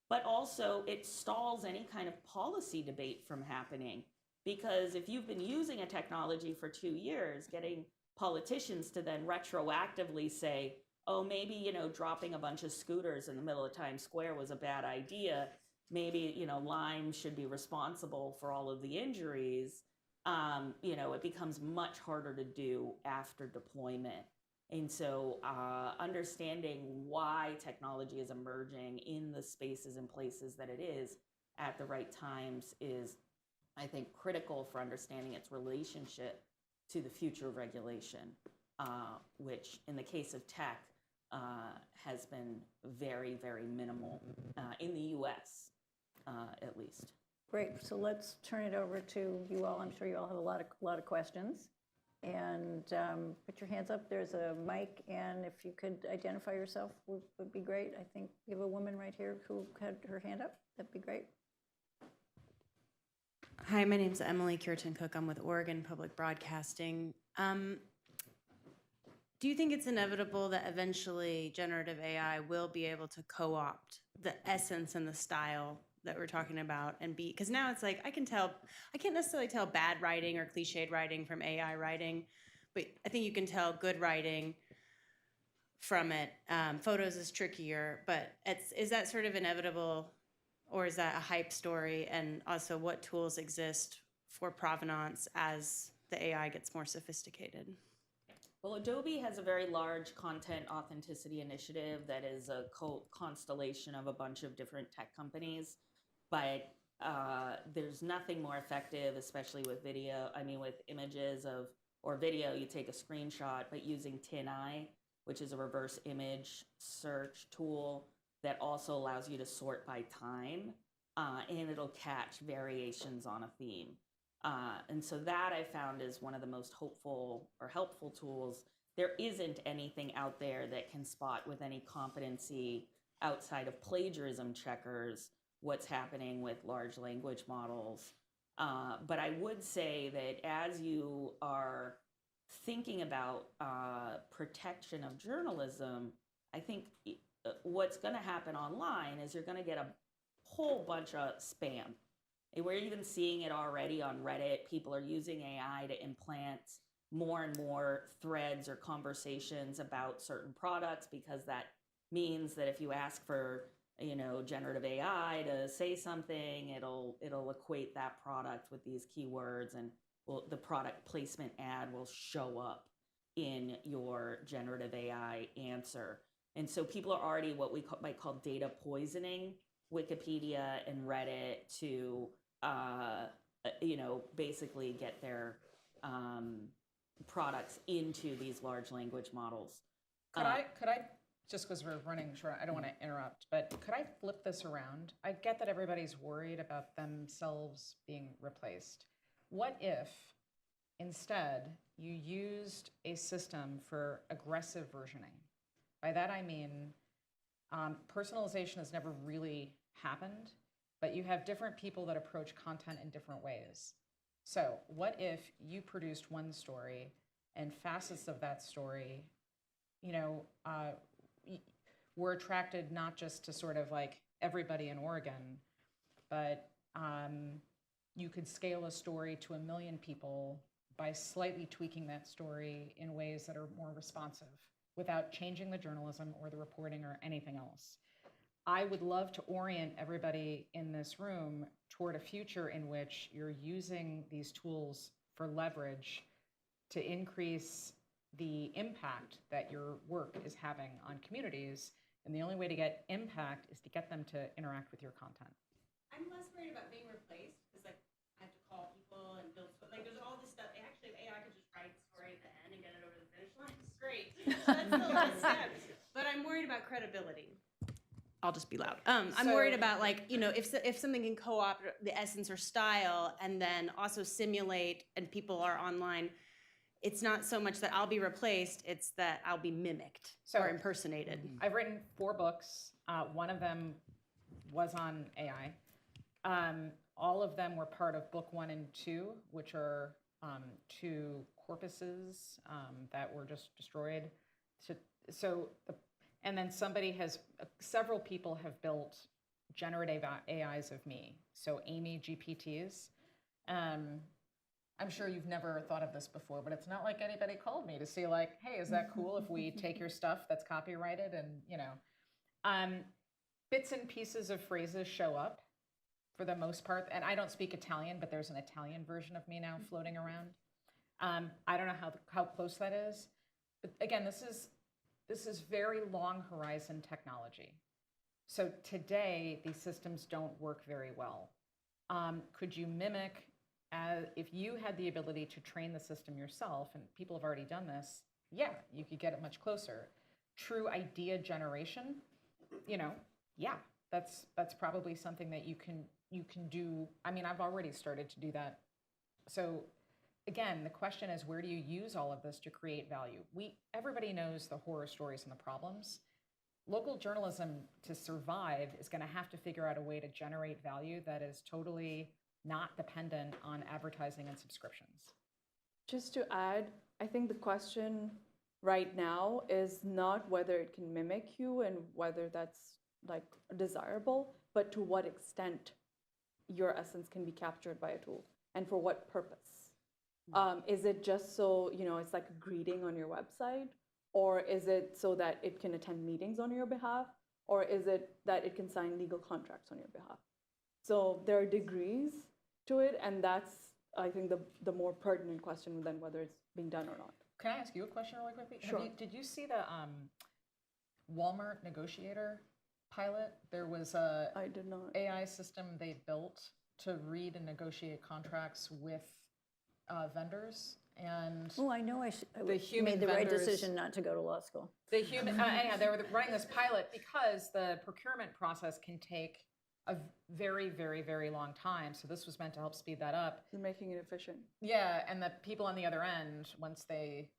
But also it stalls any kind of policy debate from happening. Because if you've been using a technology for 2 years, getting politicians to then retroactively say, oh, maybe, you know, dropping a bunch of scooters in the middle of Times Square was a bad idea. Maybe, you know, Lime should be responsible for all of the injuries. You know, it becomes much harder to do after deployment. And so understanding why technology is emerging in the spaces and places that it is at the right times is, I think, critical for understanding its relationship to the future of regulation, which in the case of tech has been very, very minimal in the US, at least. Great, so let's turn it over to you all. I'm sure you all have a lot of questions. And put your hands up. There's a mic, and if you could identify yourself would be great. I think we have a woman right here who had her hand up. That'd be great. Hi, my name's Emily Curtin-Cook. I'm with Oregon Public Broadcasting. Do you think it's inevitable that eventually generative AI will be able to co-opt the essence and the style that we're talking about and be, because now it's like, I can't necessarily tell bad writing or cliched writing from AI writing, but I think you can tell good writing from it. Photos is trickier, but is that sort of inevitable? Or is that a hype story? And also, what tools exist for provenance as the AI gets more sophisticated? Well, Adobe has a very large content authenticity initiative that is a constellation of a bunch of different tech companies. But there's nothing more effective, especially with video. I mean, with images or video, you take a screenshot, but using TinEye, which is a reverse image search tool that also allows you to sort by time, and it'll catch variations on a theme. And so that I found is one of the most hopeful or helpful tools. There isn't anything out there that can spot with any competency outside of plagiarism checkers what's happening with large language models. But I would say that as you are thinking about protection of journalism, I think what's going to happen online is you're going to get a whole bunch of spam. And we're even seeing it already on Reddit. People are using AI to implant more and more threads or conversations about certain products, because that means that if you ask for, you know, generative AI to say something, it'll equate that product with these keywords, and the product placement ad will show up in your generative AI answer. And so people are already what we might call data poisoning Wikipedia and Reddit to, you know, basically get their products into these large language models. Could I just because we're running short, I don't want to interrupt, but could I flip this around? I get that everybody's worried about themselves being replaced. What if instead you used a system for aggressive versioning? By that I mean personalization has never really happened, but you have different people that approach content in different ways. So what if you produced one story and facets of that story, you know, were attracted not just to sort of like everybody in Oregon, but you could scale a story to 1 million people by slightly tweaking that story in ways that are more responsive without changing the journalism or the reporting or anything else. I would love to orient everybody in this room toward a future in which you're using these tools for leverage to increase the impact that your work is having on communities. And the only way to get impact is to get them to interact with your content. I'm less worried about being replaced because like I have to call people and build like there's all this stuff. Actually, if AI could just write the story at the end and get it over the finish line, it's great. So that's the last step. But I'm worried about credibility. I'll just be loud. I'm worried about like, you know, if something can co-opt the essence or style and then also simulate and people are online, it's not so much that I'll be replaced, it's that I'll be mimicked or impersonated. I've written 4 books. One of them was on AI. All of them were part of book 1 and 2, which are 2 corpuses that were just destroyed. And then several people have built generative AIs of me. So Amy GPTs. I'm sure you've never thought of this before, but it's not like anybody called me to see like, hey, is that cool if we take your stuff that's copyrighted and, you know. Bits and pieces of phrases show up for the most part. And I don't speak Italian, but there's an Italian version of me now floating around. I don't know how close that is. But again, this is very long horizon technology. So today, these systems don't work very well. Could you mimic, if you had the ability to train the system yourself, and people have already done this, yeah, you could get it much closer. True idea generation, you know, yeah, that's probably something that you can do. I mean, I've already started to do that. So again, the question is, where do you use all of this to create value? Everybody knows the horror stories and the problems. Local journalism, to survive, is going to have to figure out a way to generate value that is totally not dependent on advertising and subscriptions. Just to add, I think the question right now is not whether it can mimic you and whether that's like desirable, but to what extent your essence can be captured by a tool and for what purpose. Is it just so, you know, it's like a greeting on your website? Or is it so that it can attend meetings on your behalf? Or is it that it can sign legal contracts on your behalf? So there are degrees to it, and that's, I think, the more pertinent question than whether it's being done or not. Can I ask you a question really quickly? Sure. Did you see the Walmart negotiator pilot? There was a I did not. AI system they built to read and negotiate contracts with vendors, and Oh, I know I the human made the right vendors- decision not to go to law school. the human. Anyhow, they were running this pilot because the procurement process can take a very, very, very long time. So this was meant to help speed that up. You're making it efficient. Yeah, and the people on the other end, once they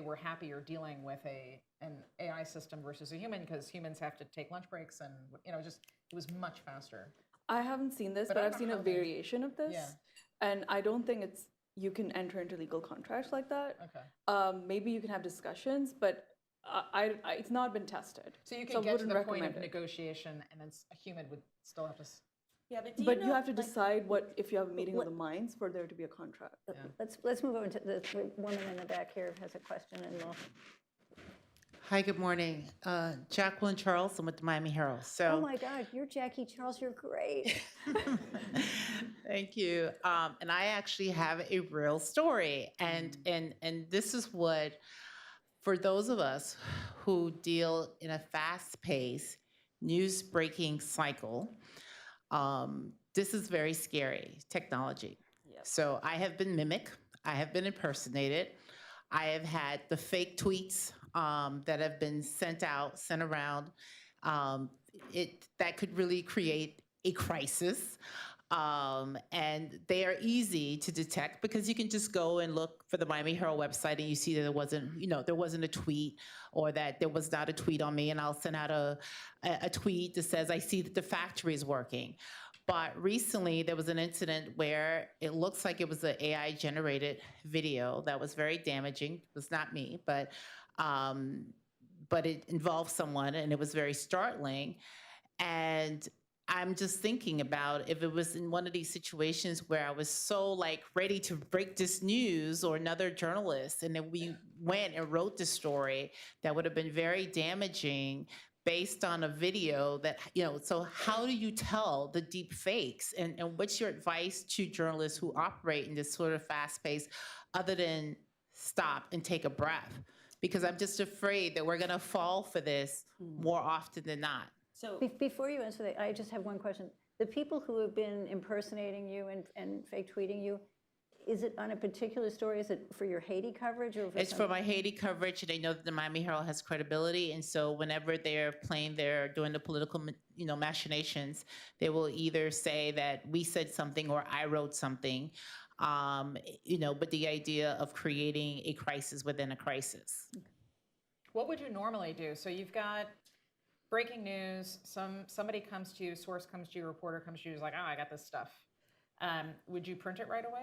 were happier dealing with an AI system versus a human, because humans have to take lunch breaks, and you know, just it was much faster. I haven't seen this, But but I I've don't seen know a how they- variation of this. Yeah. And I don't think you can enter into legal contracts like that. Okay. Maybe you can have discussions, but it's not been tested. So you So can I get to wouldn't the point of recommend it. negotiation, and then a human would still have to. Yeah, but But you have to decide if you have a meeting of the minds for there to be a contract. Let's move on to the woman in the back here has a question, and we'll. Hi, good morning. Jacqueline Charles, I'm with the Miami Herald. So, Oh my God, you're Jackie Charles, you're great. thank you. And I actually have a real story, and this is what, for those of us who deal in a fast-paced, news-breaking cycle, this is very scary technology. Yep. So I have been mimicked. I have been impersonated. I have had the fake tweets that have been sent around. That could really create a crisis. And they are easy to detect because you can just go and look for the Miami Herald website and you see that there wasn't a tweet, or that there was not a tweet on me, and I'll send out a tweet that says, I see that the factory is working. But recently there was an incident where it looks like it was an AI generated video that was very damaging. It was not me, but it involved someone, and it was very startling. And I'm just thinking about if it was in one of these situations where I was so like ready to break this news, or another journalist, and then we went and wrote the story that would have been very damaging based on a video that, so how do you tell the deep fakes? And what's your advice to journalists who operate in this sort of fast pace, other than stop and take a breath? Because I'm just afraid that we're going to fall for this more often than not. So Before you answer that, I just have one question. The people who have been impersonating you and fake tweeting you, is it on a particular story? Is it for your Haiti coverage or for It's for my Haiti coverage, and they know that the Miami Herald has credibility, and so whenever they're doing the political, machinations, they will either say that we said something or I wrote something, but the idea of creating a crisis within a crisis. What would you normally do? So you've got breaking news, somebody comes to you, source comes to you, reporter comes to you, is like, oh, I got this stuff. Would you print it right away?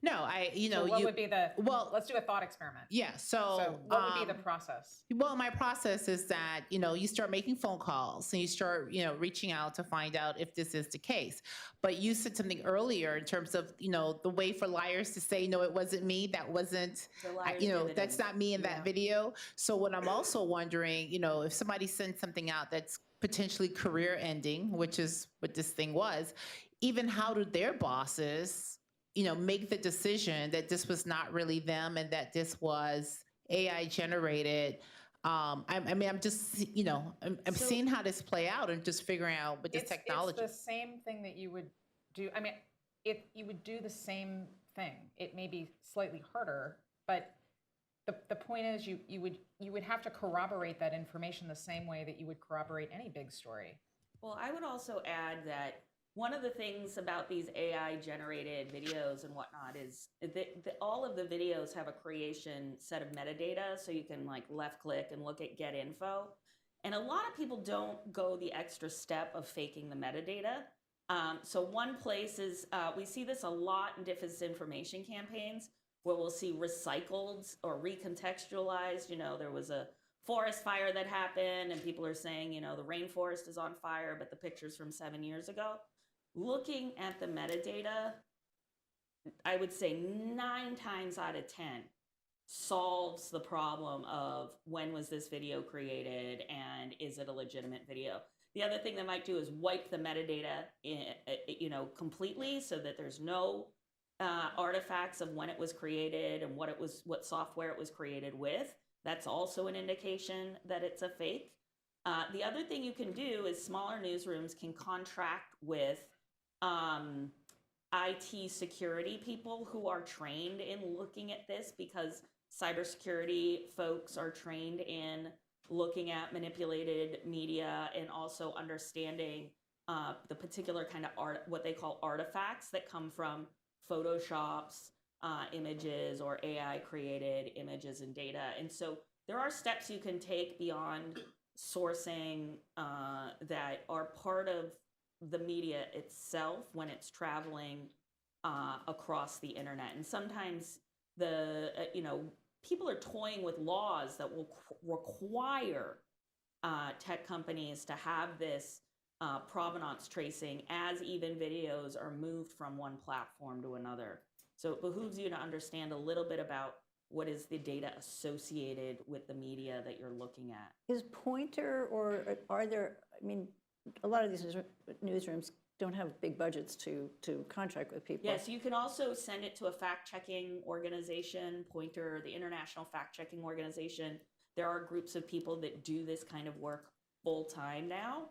No, So what would be let's do a thought experiment. Yeah, So what would be the process? Well, my process is that, you start making phone calls and you start, reaching out to find out if this is the case. But you said something earlier in terms of, the way for liars to say, no, it wasn't me, that wasn't, that's not me in that video. So what I'm also wondering, if somebody sends something out that's potentially career ending, which is what this thing was, even how do their bosses, make the decision that this was not really them and that this was AI generated. I'm just, I'm seeing how this play out and just figuring out with this technology. It's the same thing that you would do. I mean, if you would do the same thing, it may be slightly harder, but the point is you would have to corroborate that information the same way that you would corroborate any big story. Well, I would also add that one of the things about these AI generated videos and whatnot is that all of the videos have a creation set of metadata, so you can like left click and look at get info. And a lot of people don't go the extra step of faking the metadata. So one place is, we see this a lot in disinformation campaigns where we'll see recycled or recontextualized, there was a forest fire that happened and people are saying, the rainforest is on fire, but the picture's from 7 years ago. Looking at the metadata, I would say 9 times out of 10 solves the problem of when was this video created and is it a legitimate video. The other thing they might do is wipe the metadata completely so that there's no artifacts of when it was created and what software it was created with. That's also an indication that it's a fake. The other thing you can do is smaller newsrooms can contract with IT security people who are trained in looking at this, because cybersecurity folks are trained in looking at manipulated media and also understanding the particular kind of art, what they call artifacts that come from Photoshops, images or AI created images and data. And so there are steps you can take beyond sourcing that are part of the media itself when it's traveling across the internet. And sometimes people are toying with laws that will require tech companies to have this provenance tracing as even videos are moved from one platform to another. So it behooves you to understand a little bit about what is the data associated with the media that you're looking at. Is Pointer, or are there, a lot of these newsrooms don't have big budgets to contract with people. Yes, you can also send it to a fact-checking organization, Pointer, the International Fact-Checking Organization. There are groups of people that do this kind of work full-time now,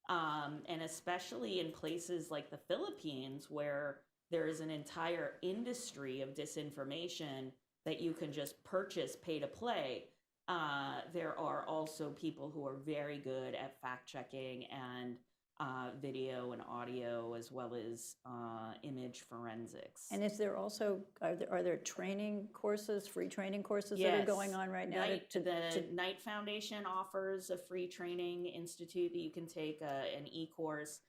and especially in places like the Philippines, where there is an entire industry of disinformation that you can just purchase pay to play. There are also people who are very good at fact-checking and video and audio, as well as image forensics. And is there also, are there training courses, free training courses that are going on right now? The Knight Foundation offers a free training institute that you can take an e-course.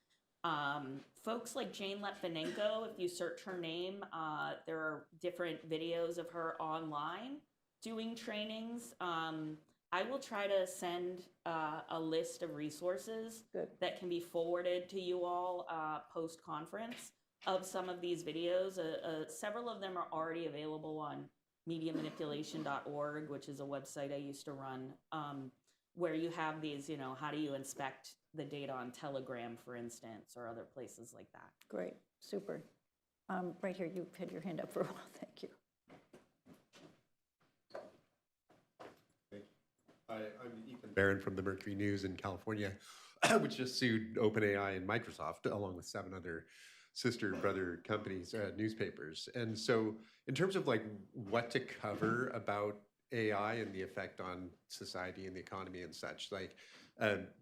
Folks like Jane Letvinenko, if you search her name, there are different videos of her online doing trainings. I will try to send a list of resources that can be forwarded to you all post-conference of some of these videos. Several of them are already available on mediamanipulation.org, which is a website I used to run, where you have these, how do you inspect the data on Telegram, for instance, or other places like that. Great, super. Right here, you've had your hand up for a while, thank you. I'm Ethan Barron from the Mercury News in California. which just sued OpenAI and Microsoft, along with 7 other sister brother companies, newspapers. And so in terms of like what to cover about AI and the effect on society and the economy and such, like,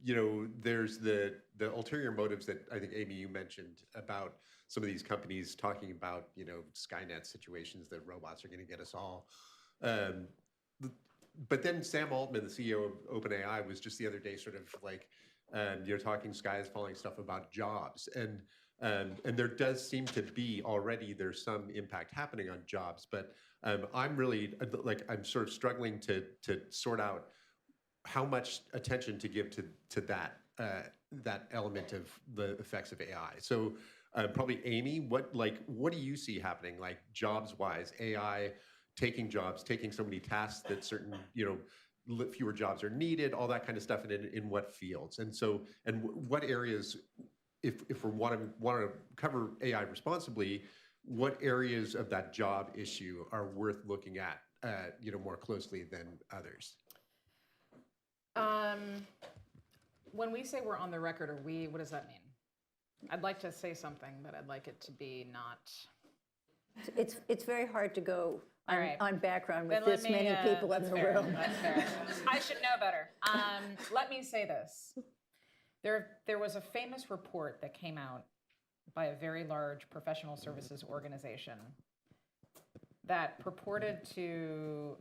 you know, there's the ulterior motives that I think, Amy, you mentioned about some of these companies talking about, you know, Skynet situations that robots are going to get us all. But then Sam Altman, the CEO of OpenAI, was just the other day sort of like, you know, talking sky is falling stuff about jobs. And there does seem to be already, there's some impact happening on jobs, but I'm really, like, I'm sort of struggling to sort out how much attention to give to that, that element of the effects of AI. So probably Amy, what do you see happening, like jobs-wise, AI taking jobs, taking so many tasks that certain, you know, fewer jobs are needed, all that kind of stuff, and in what fields? And so, and what areas, if we want to cover AI responsibly, what areas of that job issue are worth looking at, you know, more closely than others? When we say we're on the record, or we, what does that mean? I'd like to say something, but I'd like it to be not. It's very hard to go All right. on background Then with this let me, many people in that's the fair, room. That's fair. I should know better. Let me say this. There was a famous report that came out by a very large professional services organization that purported to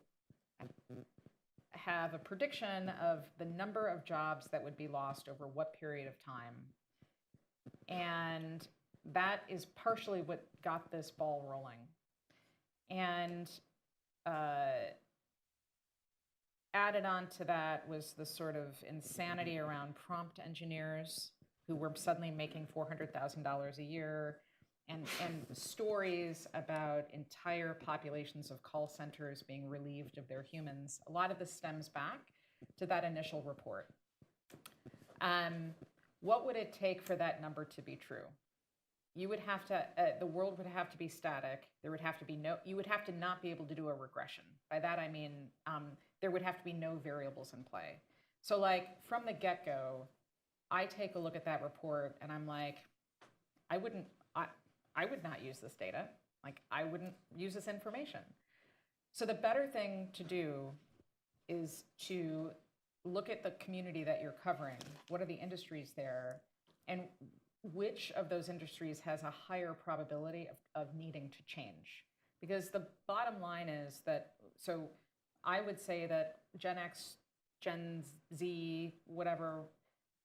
have a prediction of the number of jobs that would be lost over what period of time. And that is partially what got this ball rolling. And added on to that was the sort of insanity around prompt engineers who were suddenly making $400,000 a year, and stories about entire populations of call centers being relieved of their humans. A lot of this stems back to that initial report. What would it take for that number to be true? You would have to, the world would have to be static. There would have to be you would have to not be able to do a regression. By that I mean, there would have to be no variables in play. So like from the get-go, I take a look at that report and I'm like, I would not use this data. Like I wouldn't use this information. So the better thing to do is to look at the community that you're covering. What are the industries there? And which of those industries has a higher probability of needing to change? Because the bottom line is that, so I would say that Gen X, Gen Z, whatever,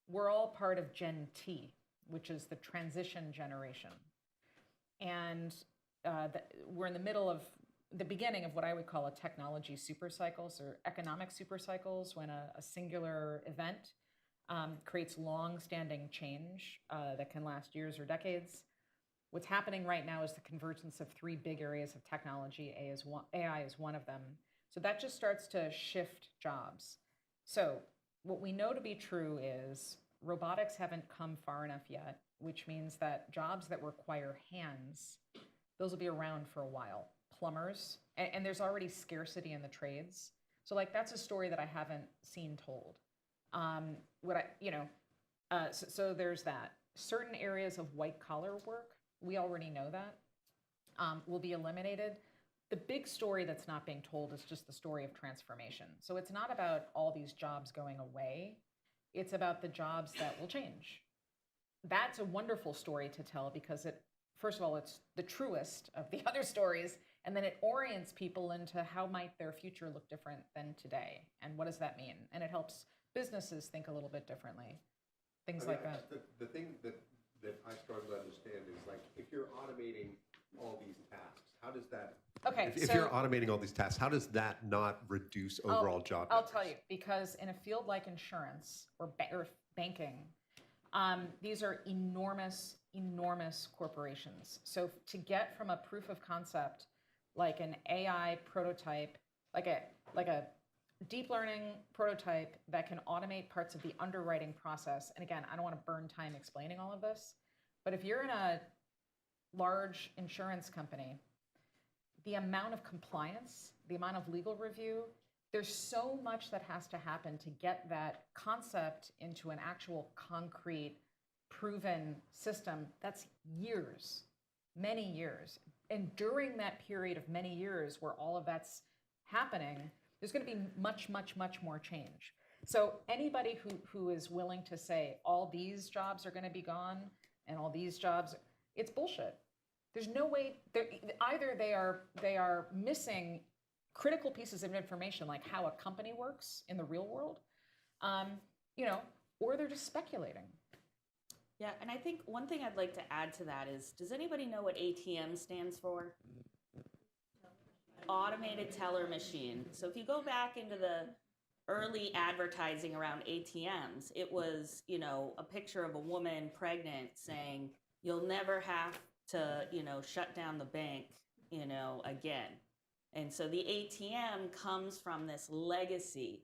we're all part of Gen T, which is the transition generation. And we're in the middle of the beginning of what I would call a technology supercycles or economic supercycles, when a singular event creates long-standing change that can last years or decades. What's happening right now is the convergence of 3 big areas of technology. AI is one of them. So that just starts to shift jobs. So what we know to be true is robotics haven't come far enough yet, which means that jobs that require hands, those will be around for a while. Plumbers, and there's already scarcity in the trades. So like that's a story that I haven't seen told. So there's that. Certain areas of white collar work, we already know that, will be eliminated. The big story that's not being told is just the story of transformation. So it's not about all these jobs going away. It's about the jobs that will change. That's a wonderful story to tell because it, first of all, it's the truest of the other stories, and then it orients people into how might their future look different than today, and what does that mean? And it helps businesses think a little bit differently, things like that. The thing that I struggle to understand is like, if you're automating all these tasks, how does that, if you're automating all these tasks, how does that not reduce overall job I'll numbers? tell you, because in a field like insurance or banking, these are enormous, enormous corporations. So to get from a proof of concept, like an AI prototype, like a deep learning prototype that can automate parts of the underwriting process. And again, I don't want to burn time explaining all of this, but if you're in a large insurance company, the amount of compliance, the amount of legal review, there's so much that has to happen to get that concept into an actual concrete, proven system. That's years, many years. And during that period of many years where all of that's happening, there's going to be much, much, much more change. So anybody who is willing to say all these jobs are going to be gone and all these jobs, it's bullshit. There's no way, either they are missing critical pieces of information like how a company works in the real world, or they're just speculating. Yeah, and I think one thing I'd like to add to that is, does anybody know what ATM stands for? Automated teller machine. So if you go back into the early advertising around ATMs, it was, a picture of a woman pregnant saying, you'll never have to, shut down the bank, again. And so the ATM comes from this legacy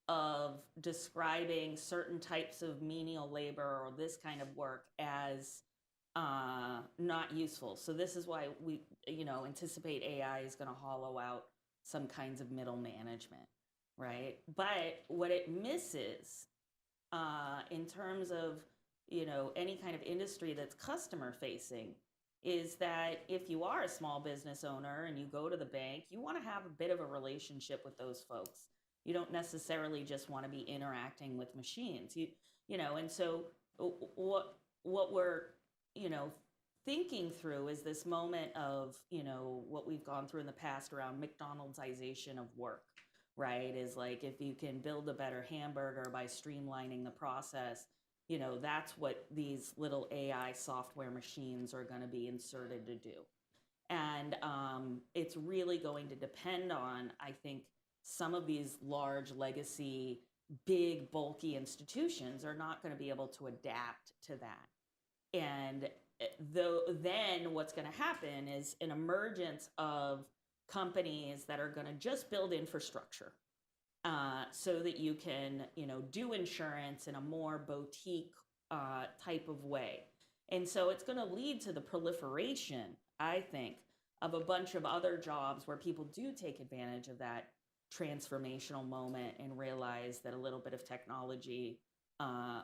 of describing certain types of menial labor or this kind of work as not useful. So this is why we, anticipate AI is going to hollow out some kinds of middle management, right? But what it misses in terms of, any kind of industry that's customer facing is that if you are a small business owner and you go to the bank, you want to have a bit of a relationship with those folks. You don't necessarily just want to be interacting with machines. And so what we're, thinking through is this moment of, what we've gone through in the past around McDonald'sization of work, right? Is like, if you can build a better hamburger by streamlining the process, that's what these little AI software machines are going to be inserted to do. And it's really going to depend on, I think, some of these large legacy, big, bulky institutions are not going to be able to adapt to that. And then what's going to happen is an emergence of companies that are going to just build infrastructure so that you can, do insurance in a more boutique type of way. And so it's going to lead to the proliferation, I think, of a bunch of other jobs where people do take advantage of that transformational moment and realize that a little bit of technology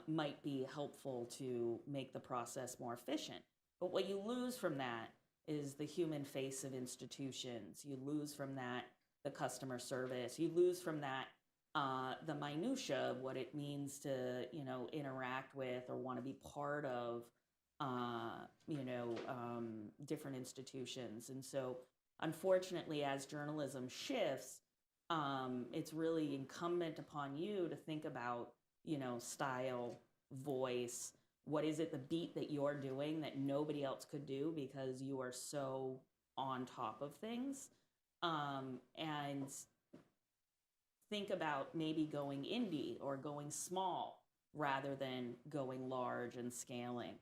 might be helpful to make the process more efficient. But what you lose from that is the human face of institutions. You lose from that the customer service. You lose from that the minutia of what it means to, interact with or want to be part of, different institutions. And so, unfortunately, as journalism shifts, it's really incumbent upon you to think about, style, voice. What is it, the beat that you're doing that nobody else could do because you are so on top of things? And think about maybe going indie or going small rather than going large and scaling.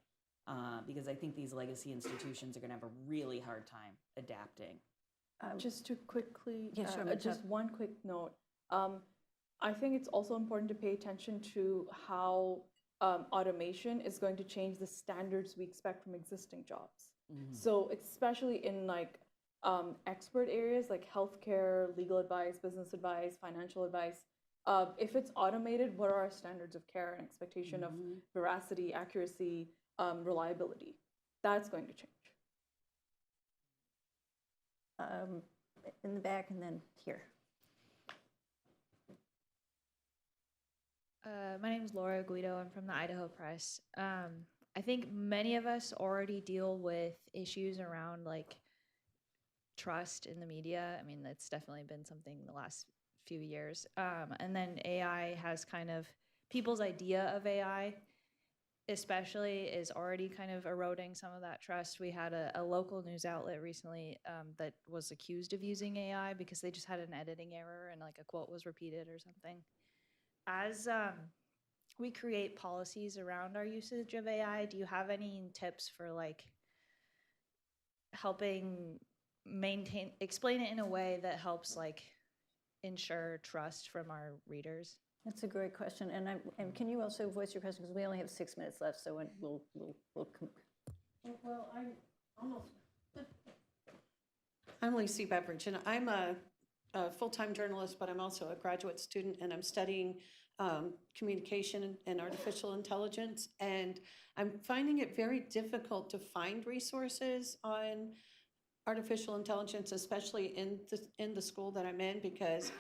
Because I think these legacy institutions are going to have a really hard time adapting. Just to quickly, Yeah, sure, just one quick note. I think it's also important to pay attention to how automation is going to change the standards we expect from existing jobs. Mm-hmm. So especially in expert areas like healthcare, legal advice, business advice, financial advice, if it's automated, what are our standards of care and expectation of veracity, accuracy, reliability? That's going to change. In the back and then here. My name is Laura Guido. I'm from the Idaho Press. I think many of us already deal with issues around trust in the media. I mean, that's definitely been something the last few years. And then AI has kind of, people's idea of AI especially is already kind of eroding some of that trust. We had a local news outlet recently that was accused of using AI because they just had an editing error and a quote was repeated or something. As we create policies around our usage of AI, do you have any tips for helping explain it in a way that helps ensure trust from our readers? That's a great question. And can you also voice your question, because we only have 6 minutes left, so we'll I'm Lucy Beveridge, and I'm a a full-time journalist, but I'm also a graduate student, and I'm studying communication and artificial intelligence. And I'm finding it very difficult to find resources on artificial intelligence, especially in the school that I'm in, because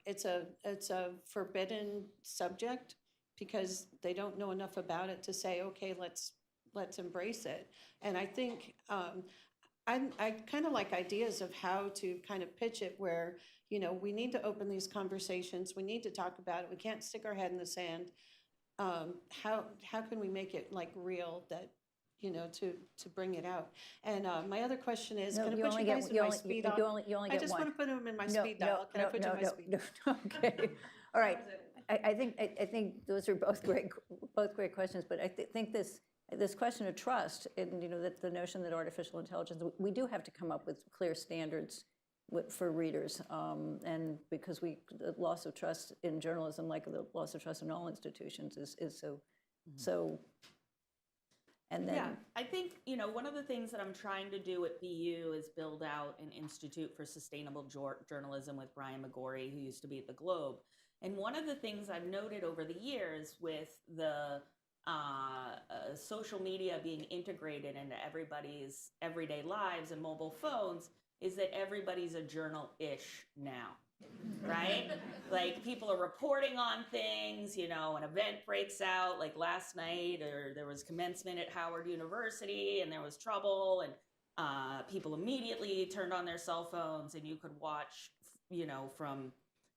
it's a forbidden subject, because they don't know enough about it to say, okay, let's embrace it. And I think I kind of like ideas of how to kind of pitch it, where, you know, we need to open these conversations, we need to talk about it, we can't stick our head in the sand. How can we make it like real, that, you know, to bring it out? And my other question is, No, can I you put only you get- guys in you my only- speed you dial? only I get just one. want to put them in my No, speed dial. Can I put you in my speed? No, okay. All right. I think those are both great questions, but I think this question of trust, and, you know, that the notion that artificial intelligence, we do have to come up with clear standards for readers, and because the loss of trust in journalism, like the loss of trust in all institutions, is so. And then, Yeah, I think, you know, one of the things that I'm trying to do at BU is build out an Institute for Sustainable Journalism with Brian McGorry, who used to be at the Globe. And one of the things I've noted over the years with the social media being integrated into everybody's everyday lives and mobile phones is that everybody's a journal-ish now, right? Like, people are reporting on things, you know, an event breaks out, like last night, or there was commencement at Howard University and there was trouble, and people immediately turned on their cell phones, and you could watch, you know, from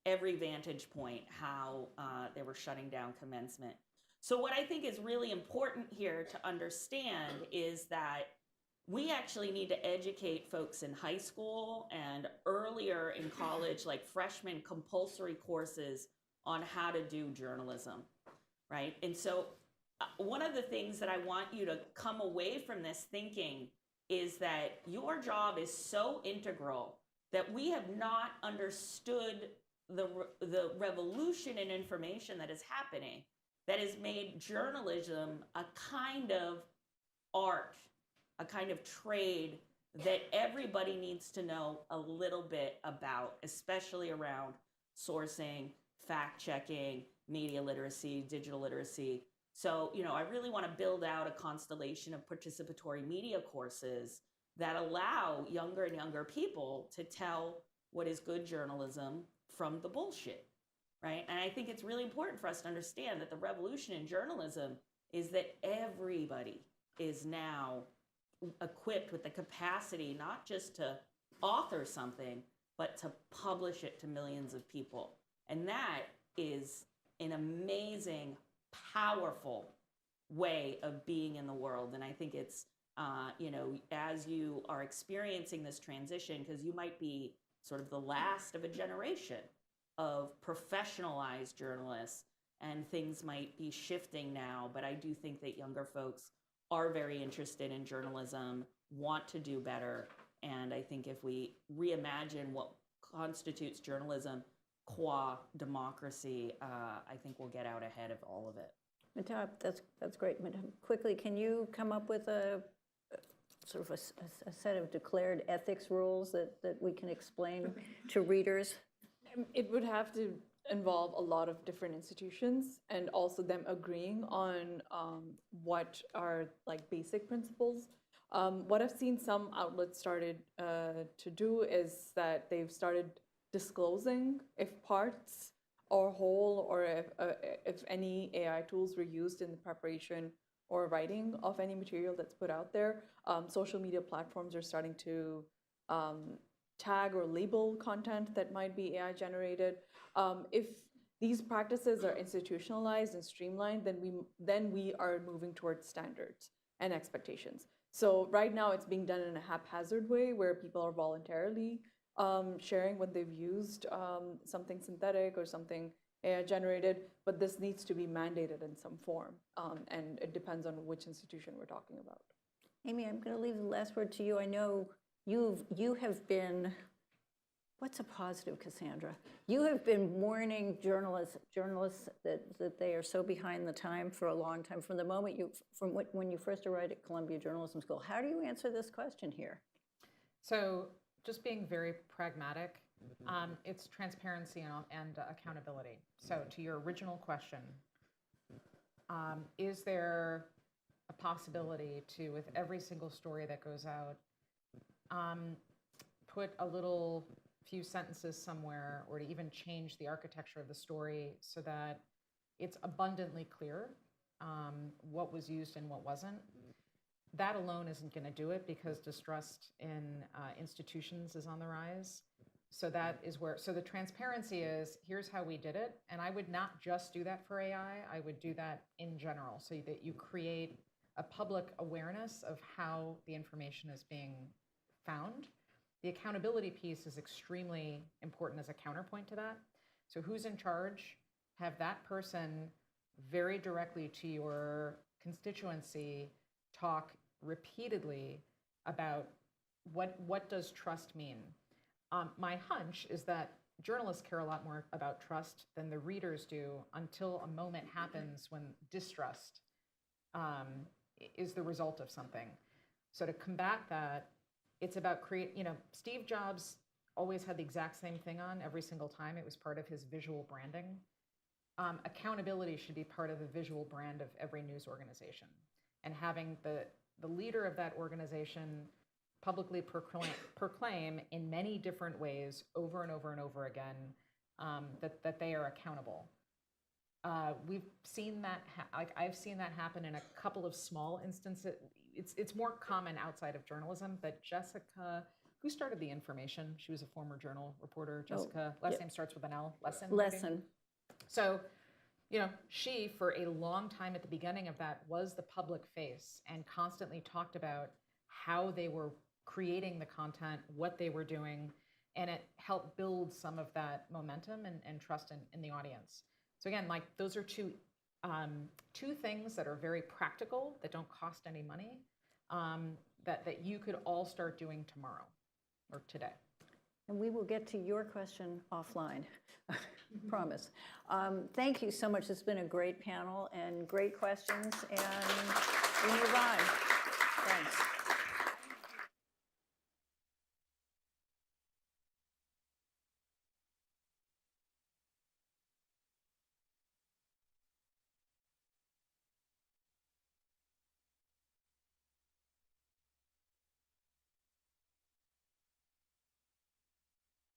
every vantage point how they were shutting down commencement. So what I think is really important here to understand is that we actually need to educate folks in high school and earlier in college, like freshman compulsory courses on how to do journalism, right? And so one of the things that I want you to come away from this thinking is that your job is so integral that we have not understood the revolution in information that is happening, that has made journalism a kind of art, a kind of trade that everybody needs to know a little bit about, especially around sourcing, fact-checking, media literacy, digital literacy. So, you know, I really want to build out a constellation of participatory media courses that allow younger and younger people to tell what is good journalism from the bullshit, right? And I think it's really important for us to understand that the revolution in journalism is that everybody is now equipped with the capacity not just to author something, but to publish it to millions of people. And that is an amazing, powerful way of being in the world. And I think it's, you know, as you are experiencing this transition, because you might be sort of the last of a generation of professionalized journalists, and things might be shifting now, but I do think that younger folks are very interested in journalism, want to do better, and I think if we reimagine what constitutes journalism qua democracy, I think we'll get out ahead of all of it. Mehtab, that's great. Mehtab, quickly, can you come up with a sort of a set of declared ethics rules that we can explain to readers? It would have to involve a lot of different institutions, and also them agreeing on what are like basic principles. What I've seen some outlets started to do is that they've started disclosing if parts or whole, or if any AI tools were used in the preparation or writing of any material that's put out there. Social media platforms are starting to tag or label content that might be AI generated. If these practices are institutionalized and streamlined, then we are moving towards standards and expectations. So right now it's being done in a haphazard way where people are voluntarily sharing when they've used something synthetic or something AI generated, but this needs to be mandated in some form, and it depends on which institution we're talking about. Amy, I'm going to leave the last word to you. I know you have been, what's a positive, Cassandra? You have been warning journalists that they are so behind the time for a long time, from the moment when you first arrived at Columbia Journalism School. How do you answer this question here? So just being very pragmatic, It's transparency and accountability. So to your original question, is there a possibility to, with every single story that goes out, put a little few sentences somewhere, or to even change the architecture of the story so that it's abundantly clear what was used and what wasn't? That alone isn't going to do it, because distrust in institutions is on the rise. So that is where, so the transparency is, here's how we did it. And I would not just do that for AI, I would do that in general, so that you create a public awareness of how the information is being found. The accountability piece is extremely important as a counterpoint to that. So who's in charge? Have that person very directly to your constituency talk repeatedly about what does trust mean. My hunch is that journalists care a lot more about trust than the readers do, until a moment happens when distrust is the result of something. So to combat that, it's about Steve Jobs always had the exact same thing on every single time. It was part of his visual branding. Accountability should be part of the visual brand of every news organization. And having the leader of that organization publicly proclaim in many different ways over and over and over again that they are accountable. We've seen that, I've seen that happen in a couple of small instances. It's more common outside of journalism, but Jessica, who started The Information, she was a former journal reporter, Jessica, last name starts with an L, Lesson. Lesson. So, she, for a long time at the beginning of that, was the public face and constantly talked about how they were creating the content, what they were doing, and it helped build some of that momentum and trust in the audience. So again, those are two things that are very practical, that don't cost any money, that you could all start doing tomorrow or today. And we will get to your question offline, promise. Thank you so much. It's been a great panel and great questions, and we move on. Thanks.